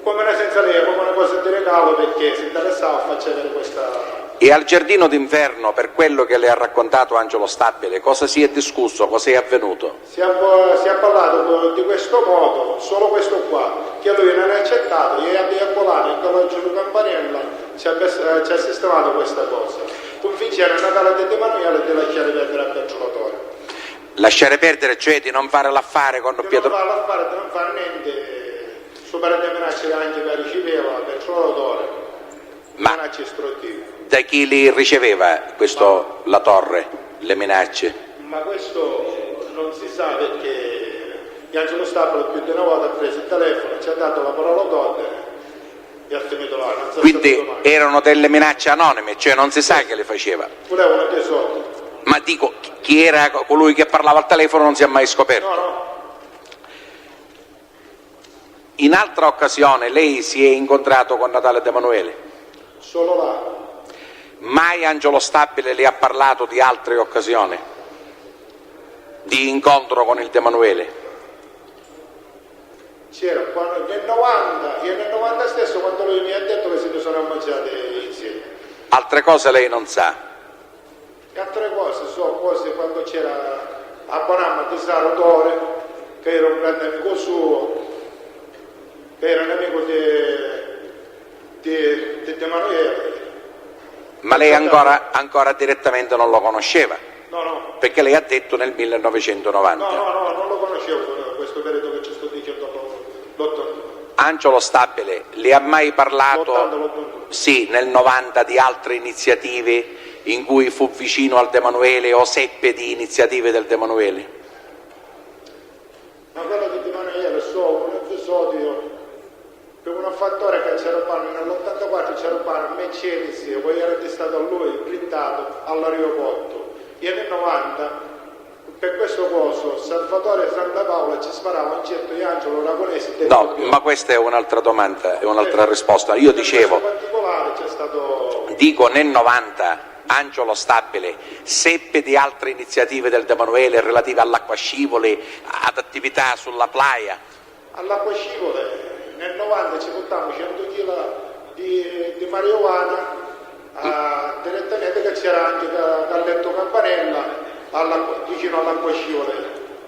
Come una senzalia, come una cosa di regalo perché si interessava a farci avere questa... E al giardino d'inverno, per quello che le ha raccontato Angelo Stabile, cosa si è discusso, cosa è avvenuto? Si è parlato di questo modo, solo questo qua, che lui non ha accettato, e a Polano, il collegio di Campanella, ci ha sistemato questa cosa. Convincere Natale di Emanuele di lasciare perdere a Peggiolatore. Lasciare perdere, cioè di non fare l'affare con Pietro... Di non fare l'affare, di non fare niente, superare le minacce anche che riceveva Peggiolatore, minacce istruttive. Da chi li riceveva la torre, le minacce? Ma questo non si sa perché Angelo Stapoli più di una volta ha preso il telefono, ci ha dato la parola d'ordine e ha finito là. Non so. Quindi erano delle minacce anonime, cioè non si sa che le faceva. Volevano dei soldi. Ma dico, chi era colui che parlava al telefono non si è mai scoperto? No. In altra occasione lei si è incontrato con Natale De Emanuele? Solo là. Mai Angelo Stabile le ha parlato di altre occasioni? Di incontro con il De Emanuele? C'era nel 90, e nel 90 stesso quando lui mi ha detto che si sono mangiati insieme. Altre cose lei non sa? E altre cose, so cose quando c'era a Bonamma di Saro Tore, che era un grande amico suo, che era un amico di Emanuele. Ma lei ancora direttamente non lo conosceva? No. Perché lei ha detto nel 1990. No, non lo conoscevo questo periodo che ci sto dicendo l'81. Angelo Stabile le ha mai parlato, sì, nel 90 di altre iniziative in cui fu vicino al De Emanuele o seppe di iniziative del De Emanuele? Ma quello di De Emanuele so un episodio per un fattore che c'era nell'84 c'era un Mercedes e poi era stato a lui blindato all'aeroporto e nel 90 per questo coso Salvatore Santa Paola ci sparava un getto di Angelo Ragonesi. No, ma questa è un'altra domanda, è un'altra risposta. Io dicevo, particolare c'è stato... dico nel 90 Angelo Stabile seppe di altre iniziative del De Emanuele relative all'acquascivole, ad attività sulla playa? All'acquascivole nel 90 ci portammo 100 kg di marijuana direttamente che c'era anche dal letto Campanella vicino all'acquascivole,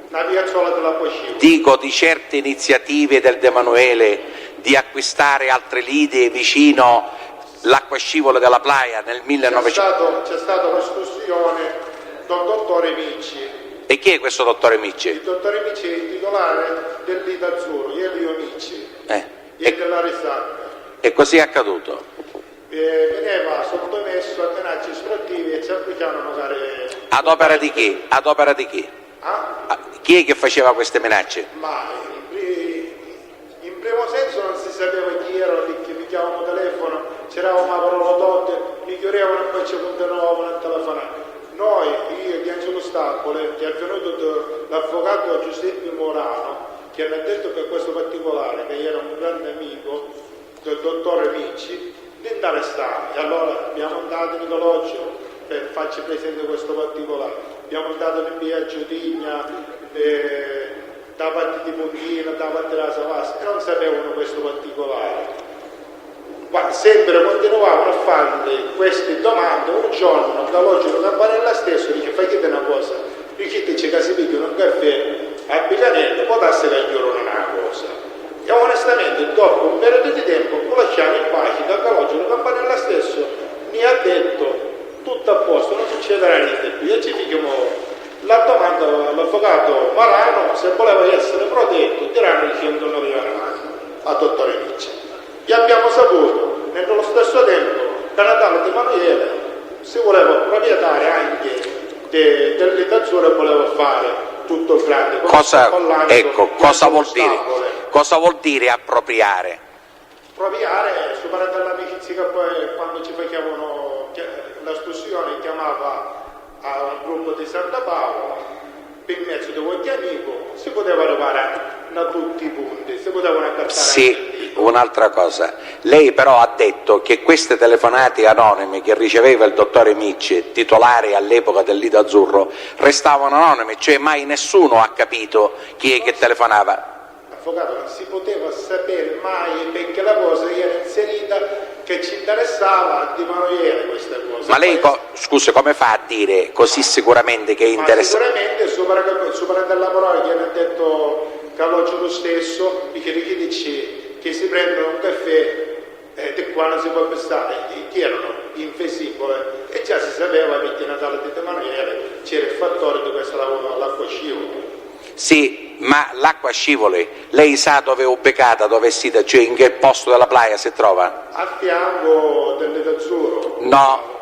una piazzola dell'acquascivole. Dico di certe iniziative del De Emanuele di acquistare altre lidi vicino l'acquascivole della playa nel 1900. C'è stata un'escursione del dottore Micci. E chi è questo dottore Micci? Il dottore Micci è il titolare del Lido Azzurro, Elio Micci, e della Risacca. E così è accaduto? Veniva sottomesso a minacce istruttive e ci applicavano gare. Ad opera di chi? Ad opera di chi? Chi è che faceva queste minacce? Ma in primo senso non si sapeva chi era, perché mi chiamavano telefono, c'eravamo una parola d'ordine, mi chiudevano e poi ci continuavano a telefonare. Noi, io di Angelo Stapole, che è venuto l'avvocato Giuseppe Morano, che mi ha detto che questo particolare, che era un grande amico del dottore Micci, li interessava. E allora abbiamo andato in Nicologgio per farci presente questo particolare. Abbiamo andato in via Giudigna, da parte di Pontina, da parte della Savasca, e non sapevano questo particolare. Ma sempre continuavano a fargli queste domande. Un giorno dall'Oggi Campanella stesso dice: fai una cosa, dici che si picchiano un caffè a Biglianello, può darsi che giurano una cosa. E onestamente dopo un periodo di tempo lo lasciamo in pace, da Calogero Campanella stesso mi ha detto tutto a posto, non succederà niente più, e ci fichiamo La domanda all'avvocato Marano se voleva essere protetto tirando il 100 milioni a dottore Micci. E abbiamo saputo nello stesso tempo che Natale Di Emanuele si voleva proprietario anche dell'Itazzura e voleva fare tutto il grande. Cosa vuol dire? Cosa vuol dire appropriare? Appropriare, superando l'amicizia che poi quando ci facevano l'escursione chiamava al gruppo di Santa Paola, per mezzo di qualche amico si poteva arrivare da tutti i punti, si potevano accattare. Sì, un'altra cosa, lei però ha detto che queste telefonate anonime che riceveva il dottore Micci, titolare all'epoca del Lido Azzurro, restavano anonime, cioè mai nessuno ha capito chi è che telefonava. Avvocato, non si poteva sapere mai perché la cosa era inserita che ci interessava Di Emanuele questa cosa. Ma lei, scusa, come fa a dire così sicuramente che è interessante? Sicuramente, superando la parola che hanno detto Calogio lo stesso, che dice che si prendono un caffè di qua non si può pestare, che erano infesibile e già si sapeva che Natale di Emanuele c'era il fattore di questo lavoro all'acqua scivolo. Sì, ma l'acqua scivoli, lei sa dove è ubicata, dove è sita, cioè in che posto della playa si trova? A fianco dell'Itazzurro.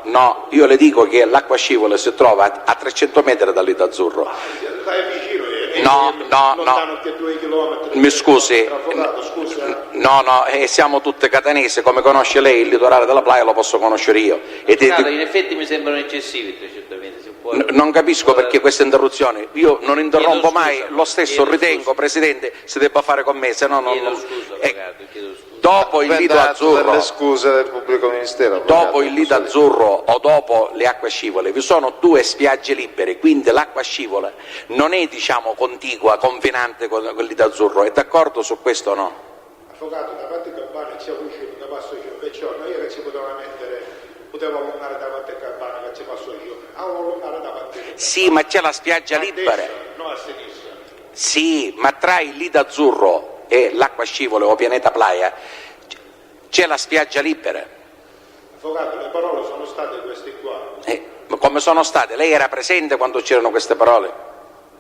No, io le dico che l'acqua scivoli si trova a 300 metri dall'Itazzurro. È vicino, No, che 2 chilometri. mi scusi, no, siamo tutte catanesi, come conosce lei il litorale della playa lo posso conoscere io. In effetti mi sembrano eccessivi 300 metri. Non capisco perché questa interruzione, io non interrompo mai, lo stesso ritengo, Presidente, si debba fare con me, se no non... Chiedo scusa, dopo il Lido Azzurro, le scuse del pubblico ministero. dopo il Lido Azzurro o dopo le acque scivole vi sono 2 spiagge libere, quindi l'acqua scivola non è contigua, confinante con il Lido Azzurro, è d'accordo su questo o no? Avvocato, da parte Campania c'è uscito da passo giù, perciò noi che ci potevamo mettere, potevamo andare davanti a Campania che ci passo giù, Sì, ma c'è la spiaggia libera. No, a sinistra. Sì, ma tra il Lido Azzurro e l'acqua scivolo o Pianeta Playa c'è la spiaggia libera. Avvocato, le parole sono state queste qua. Ma come sono state? Lei era presente quando c'erano queste parole?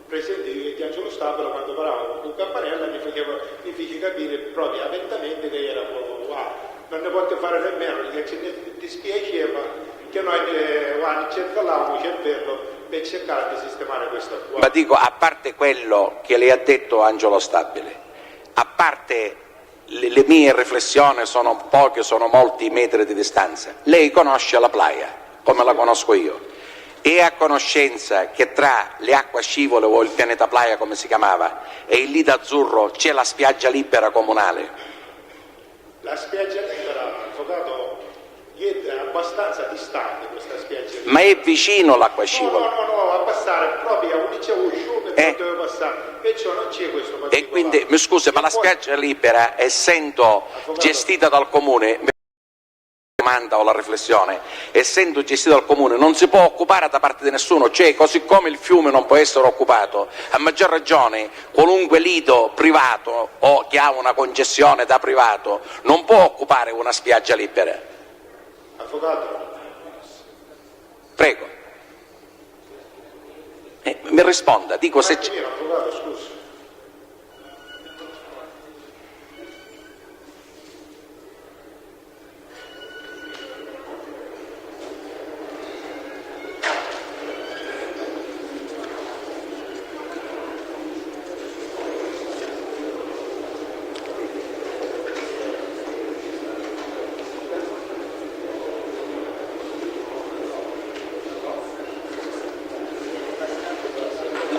Presente io di Angelo Stabile quando parlavo con Campanella mi fece capire proprio apertamente che era non ne potete fare nemmeno perché ci dispiaceva che noi cercavamo il cervello per cercare di sistemare questa qua. Ma dico, a parte quello che le ha detto Angelo Stabile, a parte le mie riflessioni sono poche, sono molti metri di distanza, lei conosce la playa come la conosco io, è a conoscenza che tra le acque scivole o il Pianeta Playa come si chiamava e il Lido Azzurro c'è la spiaggia libera comunale? La spiaggia libera, avvocato, è abbastanza distante questa spiaggia libera. Ma è vicino l'acqua scivola? No, a passare proprio a un fiume dove passare, perciò non c'è questo particolare. E quindi, mi scusi, ma la spiaggia libera, essendo gestita dal comune, domanda o la riflessione, essendo gestita dal comune non si può occupare da parte di nessuno, cioè così come il fiume non può essere occupato, a maggior ragione qualunque lido privato o che ha una concessione da privato non può occupare una spiaggia libera. Avvocato. Prego. Mi risponda, dico se c'è... Avvocato, scusi.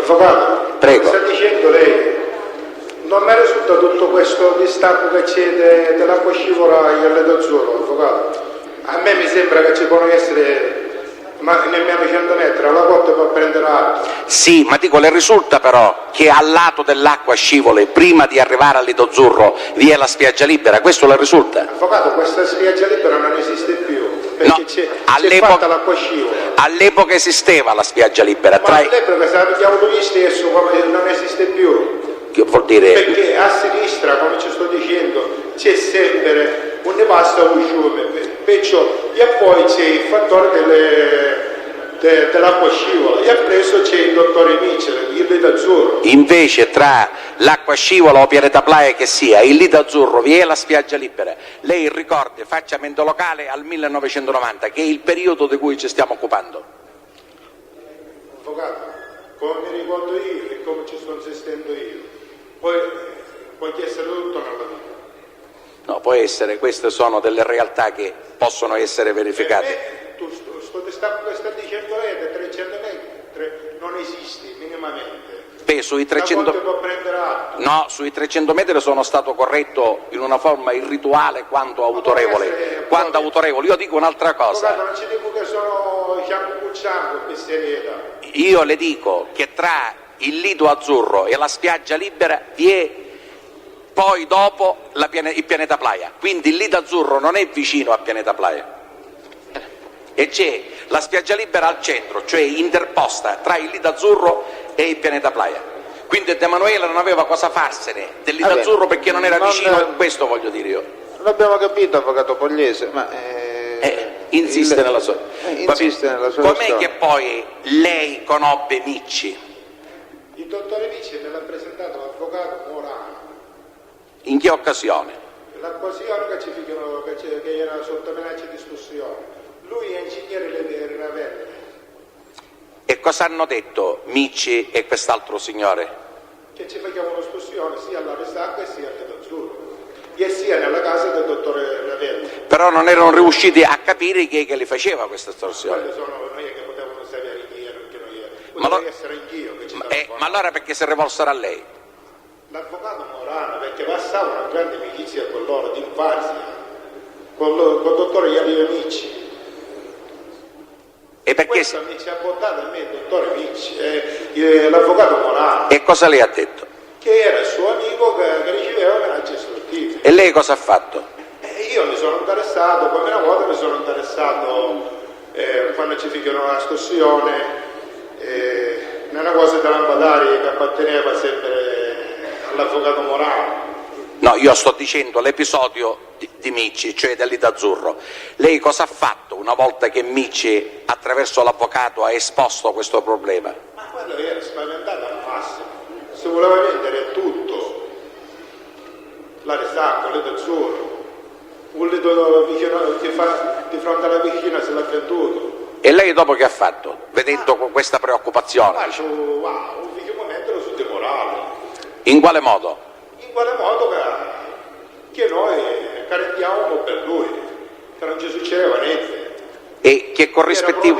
Avvocato, prego. Sta dicendo lei, non mi risulta tutto questo distacco che c'è dell'acqua scivola e dell'Azzurro, avvocato. A me mi sembra che ci possono essere nemmeno 100 metri, alla cotta per prendere acqua. Sì, ma dico, le risulta però che al lato dell'acqua scivole, prima di arrivare al Lido Azzurro, vi è la spiaggia libera, questo le risulta? Avvocato, questa spiaggia libera non esiste più, perché c'è fatta l'acqua scivola. All'epoca esisteva la spiaggia libera. Ma all'epoca sappiamo lui stesso come non esiste più. Che vuol dire? Perché a sinistra, come ci sto dicendo, c'è sempre un passa un fiume, perciò, e poi c'è il fattore dell'acqua scivola, e appresso c'è il dottore Mitchell, il lido azzurro. Invece tra l'acqua scivola o pianeta playa che sia, il lido azzurro, vi è la spiaggia libera. Lei ricordi, faccia mente locale al 1990, che è il periodo di cui ci stiamo occupando. Avvocato, come mi ricordo io e come ci sto insistendo io, poi può essere tutto nella vita. No, può essere, queste sono delle realtà che possono essere verificate. Tu sta dicendo lei che 300 metri non esiste minimamente. Beh, sui 300... può prendere atto? No, sui 300 metri sono stato corretto in una forma irrituale quanto autorevole. Quanto autorevole. Io dico un'altra cosa. Avvocato, non ci dico che sono Gianco Cuccianco questa serietà. Io le dico che tra il lido azzurro e la spiaggia libera vi è poi dopo il pianeta playa. Quindi il lido azzurro non è vicino al pianeta playa. E c'è la spiaggia libera al centro, cioè interposta tra il lido azzurro e il pianeta playa. Quindi De Emanuele non aveva cosa farsene del lido azzurro perché non era vicino, questo voglio dire io. L'abbiamo capito, avvocato Pogliese, ma insiste nella sua storia. Com'è che poi lei conobbe Micci? Il dottore Micci me l'ha presentato l'avvocato Morano. In che occasione? L'occasione che era sotto minaccia di esclusione. Lui è ingegnere Ravenna. E cosa hanno detto Micci e quest'altro signore? Che ci facevano un'esclusione sia alla Resacca sia all'Azzurro e sia nella casa del dottore Ravenna. Però non erano riusciti a capire chi è che li faceva questa estorsione. Quelli sono noi che potevano sapere chi era, perché noi poteva essere anch'io che ci ma allora perché si rivolsero a lei? L'avvocato Morano, perché passava una grande amicizia con loro di infanzia, con il dottore Ialio Micci. E perché questo mi ci ha portato a me il dottore Micci, l'avvocato Morano. E cosa le ha detto? Che era il suo amico che riceveva minacce estortive. E lei cosa ha fatto? Io mi sono interessato, come una volta mi sono interessato quando ci fecero una estorsione, una cosa da lampadari che apparteneva sempre all'avvocato Morano. No, io sto dicendo l'episodio di Micci, cioè del lido azzurro. Lei cosa ha fatto una volta che Micci, attraverso l'avvocato, ha esposto questo problema? Ma quello era spaventato al massimo, si voleva vendere tutto, la Resacca, il lido azzurro, un lido vicino, di fronte alla piscina se l'ha venduto. E lei dopo che ha fatto, vedendo questa preoccupazione? Wow, un momento su di morale. In quale modo? In quale modo che noi carendiamo per lui, che non ci succedeva niente. E che corrispettivo,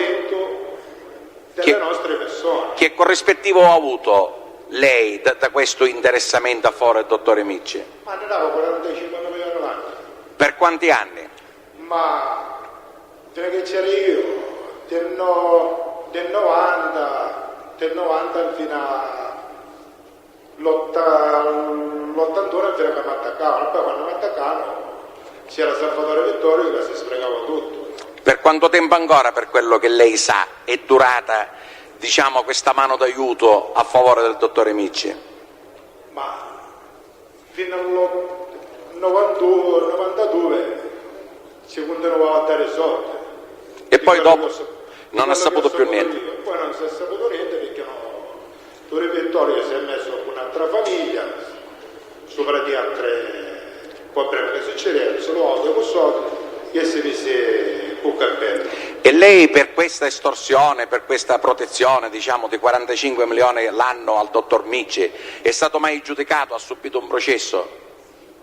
delle nostre persone. Che corrispettivo ha avuto lei da questo interessamento a favore del dottore Micci? Ma ne davo 45 milioni all'anno. Per quanti anni? Ma fino a che c'ero io, del 90 fino all'81 fino a che mi attaccavano, poi quando mi attaccavano c'era Salvatore Vittorio che si sprecava tutto. Per quanto tempo ancora, per quello che lei sa, è durata, diciamo, questa mano d'aiuto a favore del dottore Micci? Ma fino al 92 ci continuava a dare soldi. E poi dopo non ha saputo più niente? Poi non si è saputo niente perché Torre Vittorio si è messo con un'altra famiglia, sopra di altre problemi che succedevano, solo auto con soldi, e si mise un cappello. E lei per questa estorsione, per questa protezione, diciamo, di 45 milioni l'anno al dottor Micci, è stato mai giudicato? Ha subito un processo?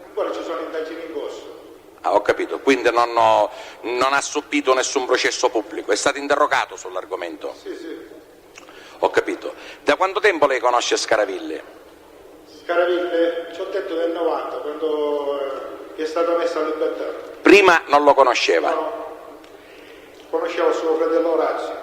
Ancora ci sono indagini in corso. Ah, ho capito, quindi non ha subito nessun processo pubblico, è stato interrogato sull'argomento? Sì. Ho capito. Da quanto tempo lei conosce Scaraville? Scaraville, ci ho detto del 90, quando è stato messo a libertà. Prima non lo conosceva? No, conoscevo suo fratello Orazio.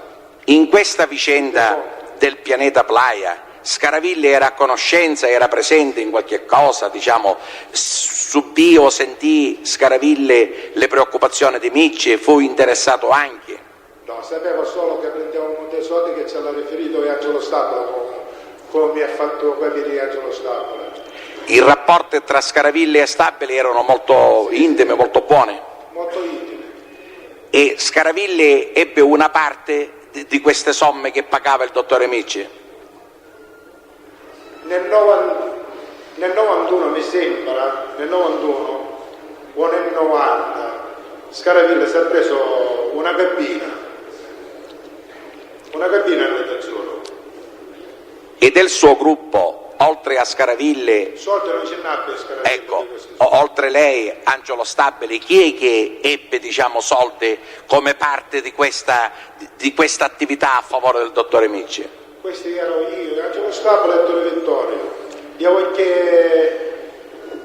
In questa vicenda del pianeta Playa, Scaraville era a conoscenza, era presente in qualche cosa, diciamo, subì o sentì Scaraville le preoccupazioni di Micci e fu interessato anche? No, sapevo solo che prendevamo dei soldi che ce l'ha riferito Angelo Stapola, come mi ha fatto quelli di Angelo Stapola. I rapporti tra Scaraville e Stabile erano molto intimi, molto buoni? Molto intimi. E Scaraville ebbe una parte di queste somme che pagava il dottore Micci? Nel 91 mi sembra, nel 91 o nel 90, Scaraville si è preso una cabina nell'azzurro. E del suo gruppo, oltre a Scaraville, Soldi non ce n'ha per Scaraville. ecco, oltre lei, Angelo Stabile, chi è che ebbe, diciamo, soldi come parte di questa attività a favore del dottore Micci? Questi ero io, Angelo Stabile e Tony Vittorio. Io perché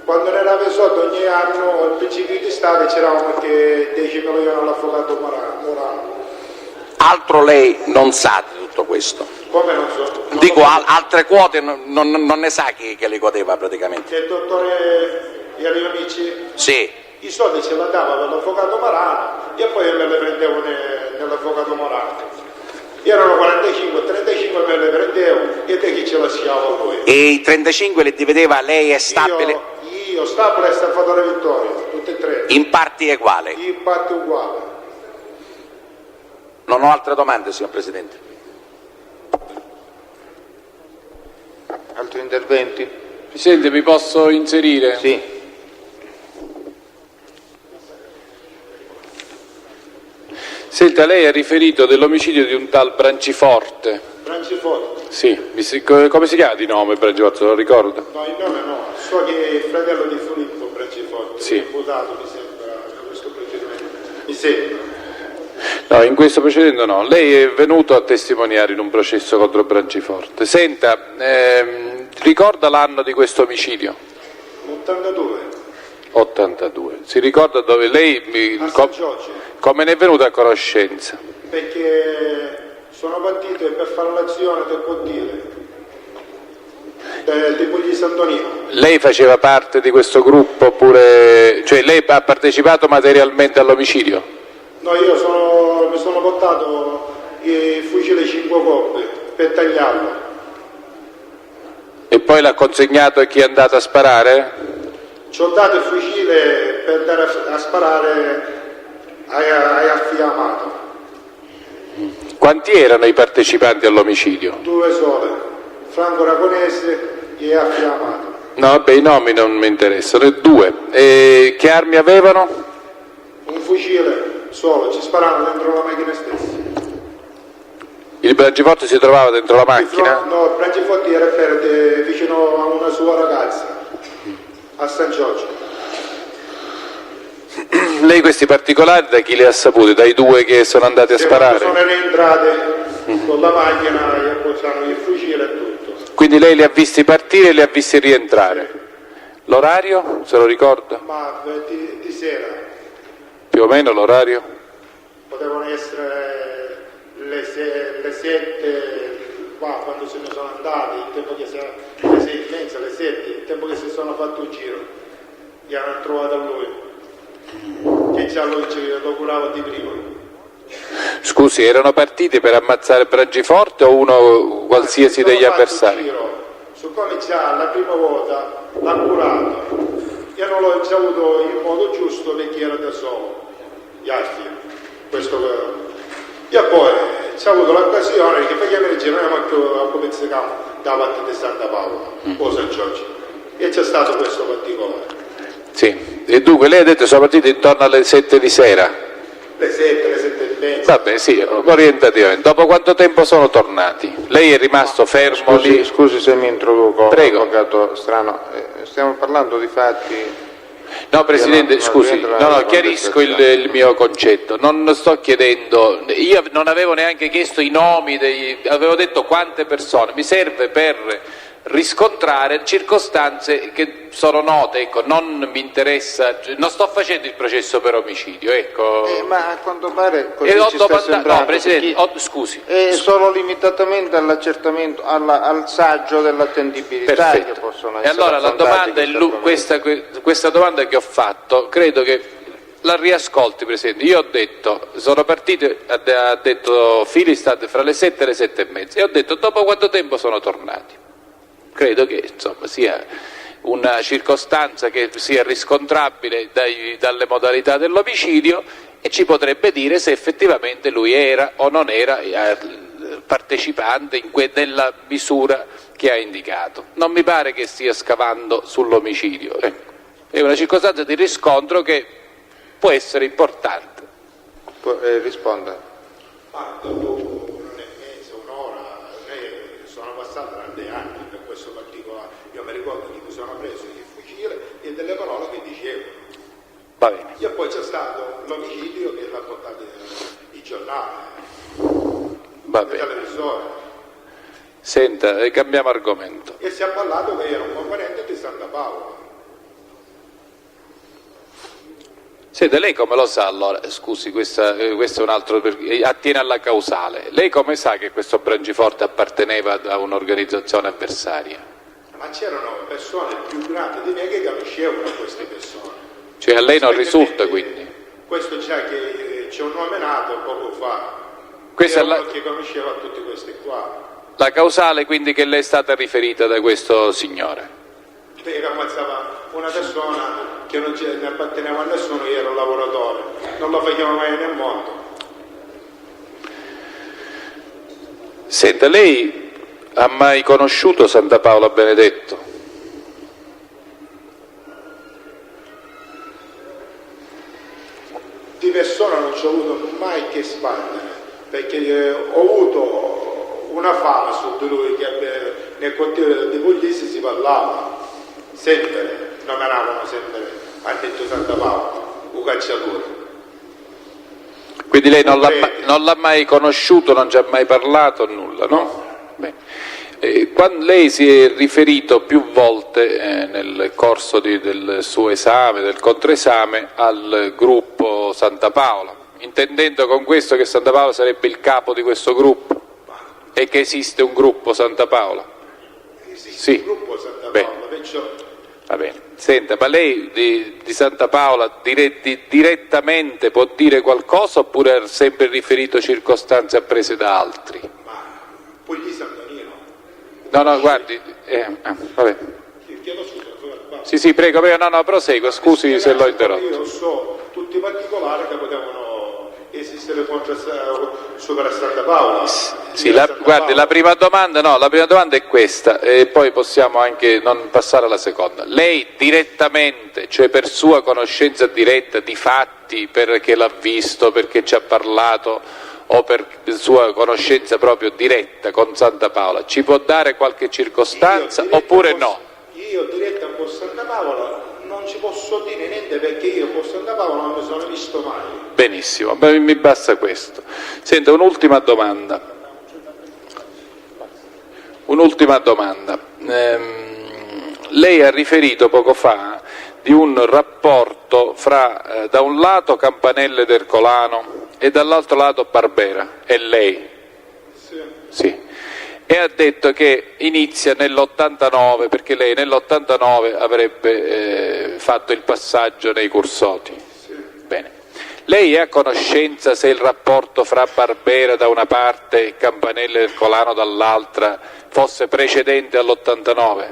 quando ne aveva soldi ogni anno al principio di Stato c'eravamo che 10 milioni all'avvocato Morano. Altro lei non sa di tutto questo? Come non so? Dico, altre quote non ne sa chi che le godeva praticamente? Il dottore Iario Amici? Sì. I soldi ce la dava per l'avvocato Morano e poi me le prendevo nell'avvocato Morano. Erano 45, 35 me le prendevo e da chi ce la schiava poi. E i 35 li divideva lei e Stabile? Io Stabile e Salvatore Vittorio, tutti e tre. In parti uguali? In parti uguali. Non ho altre domande, signor Presidente. Altri interventi? Presidente, mi posso inserire? Sì. Senta, lei ha riferito dell'omicidio di un tal Branciforte. Branciforte? Sì, come si chiama di nome Branciforte, lo ricordo? No, il nome no, so che è il fratello di Filippo Branciforte, sì. È imputato mi sembra da questo procedimento. Mi sembra. No, in questo precedente no. Lei è venuto a testimoniare in un processo contro Branciforte. Senta, ricorda l'anno di questo omicidio? 82. 82. Si ricorda dove lei... A San Giorgio. Come ne è venuta a conoscenza? Perché sono partito per fare l'azione del potere di Pugli Sant'Onino. Lei faceva parte di questo gruppo oppure... cioè lei ha partecipato materialmente all'omicidio? No, io mi sono portato il fucile 5 coppe per tagliarlo. E poi l'ha consegnato a chi è andato a sparare? Ci ho dato il fucile per andare a sparare ai Affiamato. Quanti erano i partecipanti all'omicidio? 2 sole, Franco Ragonese e Affiamato. No, vabbè, i nomi non mi interessano, 2. E che armi avevano? Un fucile solo, ci sparavano dentro la macchina stessa. Il Branciforte si trovava dentro la macchina? No, il Branciforte era vicino a una sua ragazza, a San Giorgio. Lei questi particolari da chi li ha saputi? Dai 2 che sono andati a sparare? Sono rientrate con la macchina e posano il fucile e tutto. Quindi lei li ha visti partire e li ha visti rientrare? L'orario, se lo ricorda? Ma di sera. Più o meno l'orario? Potevano essere le 7, qua quando se ne sono andati, il tempo che le 6:30, le 7, il tempo che si sono fatti un giro. Gli hanno trovato a lui. Che già lui lo curava di prima. Scusi, erano partiti per ammazzare Branciforte o uno qualsiasi degli avversari? Su come già la prima volta l'ha curato e non l'ho già avuto in modo giusto perché era da solo, gli altri. E poi ci ha avuto l'occasione che facciamo il giro, non a come si chiama, da parte di Santa Paola o San Giorgio. E c'è stato questo particolare. Sì, e dunque lei ha detto che sono partiti intorno alle 7 di sera? Le 7 e mezza. Vabbè, sì, orientativamente. Dopo quanto tempo sono tornati? Lei è rimasto fermo lì? Scusi se mi introduco, prego. Avvocato Strano, stiamo parlando di fatti... No, Presidente, scusi, chiarisco il mio concetto. Non sto chiedendo, io non avevo neanche chiesto i nomi, avevo detto quante persone, mi serve per riscontrare circostanze che sono note, ecco, non mi interessa, non sto facendo il processo per omicidio, ecco. Ma a quanto pare così ci sta sembrando. No, Presidente, scusi. È solo limitatamente all'accertamento, al saggio dell'attendibilità. Perfetto. Che possono E essere allora la domanda questa domanda che ho fatto, credo che la riascolti, Presidente. Io ho detto, sono partiti, ha detto Filistad fra le 7 e le 7:30, e ho detto dopo quanto tempo sono tornati. Credo che insomma sia una circostanza che sia riscontrabile dalle modalità dell'omicidio e ci potrebbe dire se effettivamente lui era o non era partecipante nella misura che ha indicato. Non mi pare che stia scavando sull'omicidio, ecco. È una circostanza di riscontro che può essere importante. Risponda. Ma dopo un anno e mezzo, un'ora, sono passati tanti anni per questo particolare. Io mi ricordo che mi sono preso il fucile e delle parole che dicevo. Va bene. E poi c'è stato l'omicidio che l'ha portato i giornali, Va il bene. televisore. Senta, cambiamo argomento. E si è parlato che era un componente di Santa Paola. Senta, lei come lo sa allora? Scusi, questo è un altro, attiene alla causale. Lei come sa che questo Branciforte apparteneva a un'organizzazione avversaria? Ma c'erano persone più grandi di me che conoscevano queste persone. Cioè a lei non risulta quindi? Questo già che c'è un nominato poco fa, Questa è che conosceva tutti questi qua. la causale quindi che le è stata riferita da questo signore? Che ammazzava una persona che non ne apparteneva a nessuno, io ero un lavoratore, non lo faceva mai nel mondo. Senta, lei ha mai conosciuto Santa Paola Benedetto? Di persona non ci ho avuto mai che spandere, perché ho avuto una fama su di lui che nel quartiere di Puglisi si parlava, sempre, nominavano sempre, ha detto Santa Paola, un cacciatore. Quindi lei non l'ha mai conosciuto, non ci ha mai parlato, nulla, no? Bene. Quando lei si è riferito più volte nel corso del suo esame, del controesame, al gruppo Santa Paola, intendendo con questo che Santa Paola sarebbe il capo di questo gruppo e che esiste un gruppo Santa Paola? Esiste un gruppo Santa Paola, perciò... Va bene. Senta, ma lei di Santa Paola direttamente può dire qualcosa oppure ha sempre riferito circostanze apprese da altri? Puglisi Antonino. No, guardi, vabbè. Chiedo scusa, Sì, prego, no, prosegua, scusi se l'ho interrotto. Io so tutti i particolari che potevano esistere contro sopra Santa Paola. Sì, guardi, la prima domanda è questa e poi possiamo anche non passare alla seconda. Lei direttamente, cioè per sua conoscenza diretta di fatti, perché l'ha visto, perché ci ha parlato o per sua conoscenza proprio diretta con Santa Paola, ci può dare qualche circostanza oppure no? Io diretta con Santa Paola non ci posso dire niente perché io con Santa Paola non mi sono visto mai. Benissimo, mi basta questo. Senta, un'ultima domanda. Lei ha riferito poco fa di un rapporto fra da un lato Campanelle d'Ercolano e dall'altro lato Barbera, e lei? Sì. E ha detto che inizia nell'89, perché lei nell'89 avrebbe fatto il passaggio nei Cursoti. Bene. Lei è a conoscenza se il rapporto fra Barbera da una parte e Campanelle d'Ercolano dall'altra fosse precedente all'89?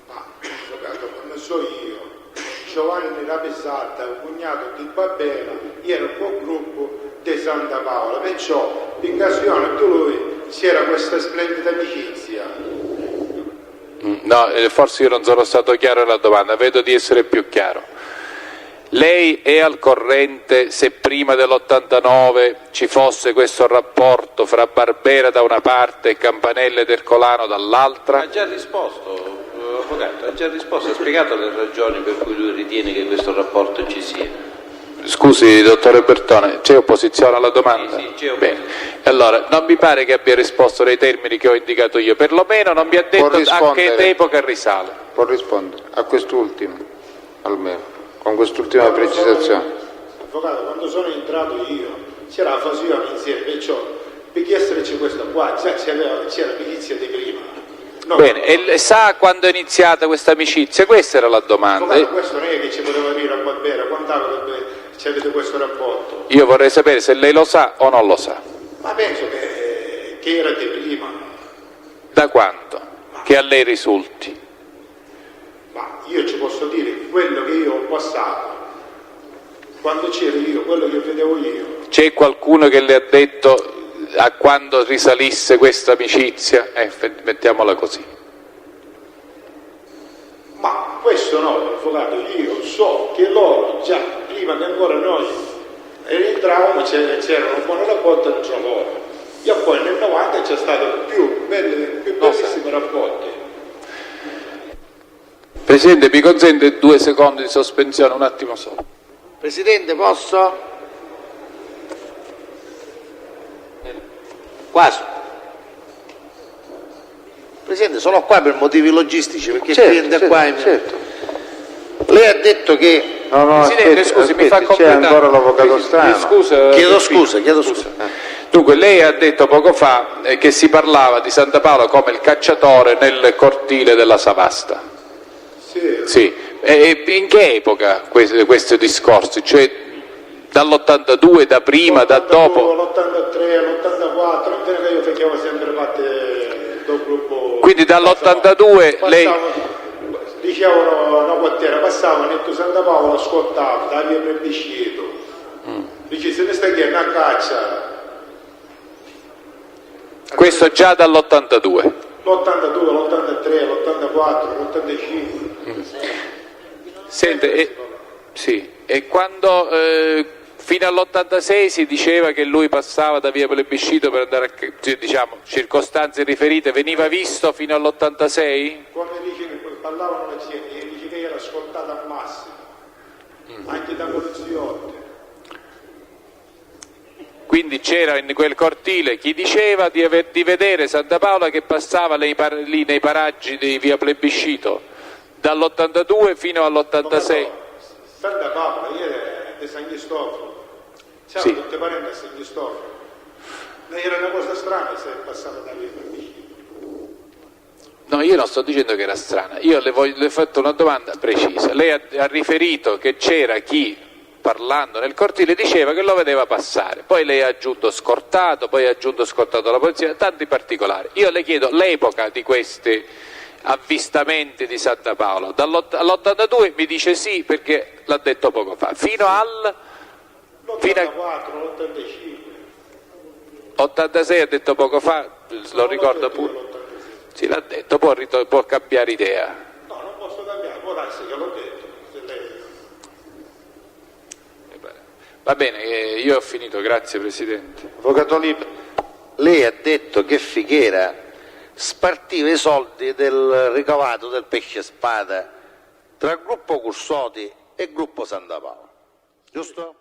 Come so io, Giovanni Rapisarda, un cognato di Barbera, era un po' gruppo di Santa Paola, perciò in occasione di lui c'era questa splendida amicizia. No, forse io non sono stato chiaro nella domanda, vedo di essere più chiaro. Lei è al corrente se prima dell'89 ci fosse questo rapporto fra Barbera da una parte e Campanelle d'Ercolano dall'altra? Ha già risposto, avvocato, ha spiegato le ragioni per cui lui ritiene che questo rapporto ci sia. Scusi, dottore Bertone, c'è opposizione alla domanda? Sì, c'è opposizione. Bene. Allora, non mi pare che abbia risposto nei termini che ho indicato io, perlomeno non mi ha detto a che epoca risale. Può rispondere a quest'ultimo, almeno, con quest'ultima precisazione. Avvocato, quando sono entrato io c'era la fusione insieme, perciò per esserci questo qua, già c'era l'amicizia di prima. No, Bene, e sa quando è iniziata questa amicizia? Questa era la domanda. Avvocato, questo non è che ci poteva dire a Barbera, quando avete questo rapporto? Io vorrei sapere se lei lo sa o non lo sa. Ma penso che era di prima. Da quando? Che a lei risulti? Ma io ci posso dire quello che io ho passato quando c'ero io, quello che vedevo io. C'è qualcuno che le ha detto a quando risalisse questa amicizia? Mettiamola così. Ma questo no, avvocato, io so che loro già, prima che ancora noi rientravamo, c'era un buon rapporto tra loro. E poi nel 90 c'è stato più bellissimi rapporti. Presidente, mi consente 2 secondi di sospensione, un attimo solo. Presidente, posso? Quasi. Presidente, sono qua per motivi logistici, perché il cliente qua è... certo. Lei ha detto che... No, Presidente, scusi, mi fa c'è completare. ancora l'avvocato Strano. Chiedo scusa. Dunque, lei ha detto poco fa che si parlava di Santa Paola come il cacciatore nel cortile della Savasta. Sì. E in che epoca questi discorsi? Cioè dall'82, da prima, da dopo? L'83, l'84, non che io facevo sempre parte del gruppo. Quindi dall'82 lei... Dicevano una quartiera, passavano in Santa Paola, scottava, da via plebiscito. Dice, se ne sta chiedendo a caccia. Questo già dall'82? L'82, l'83, l'84, l'85. Sente, sì, e quando fino all'86 si diceva che lui passava da via Plebiscito per andare a, diciamo, circostanze riferite, veniva visto fino all'86? Come dice che parlavano le gente, dice che era scontato al massimo, anche da poliziotti. Quindi c'era in quel cortile chi diceva di vedere Santa Paola che passava lì nei paraggi di via Plebiscito dall'82 fino all'86. Santa Paola, ieri è di San Cristoforo, c'erano sì. tutte parenti a San Cristoforo. Era una cosa strana se passava da via Plebiscito. No, io non sto dicendo che era strana, io le ho fatto una domanda precisa. Lei ha riferito che c'era chi, parlando nel cortile, diceva che lo vedeva passare, poi lei ha aggiunto scortato, poi ha aggiunto scortato alla polizia, tanti particolari. Io le chiedo l'epoca di questi avvistamenti di Santa Paola. All'82 mi dice sì, perché l'ha detto poco fa, fino al... L'84, l'85. 86 ha detto poco fa, lo ricordo pure. Sì, l'ha detto, può cambiare idea. No, non posso cambiare, può darsi che l'ho detto. Se lei... Va bene, io ho finito, grazie Presidente. Avvocato Libero. Lei ha detto che Figuera spartiva i soldi del ricavato del pesce spada tra il gruppo Cursoti e il gruppo Santa Paola, giusto?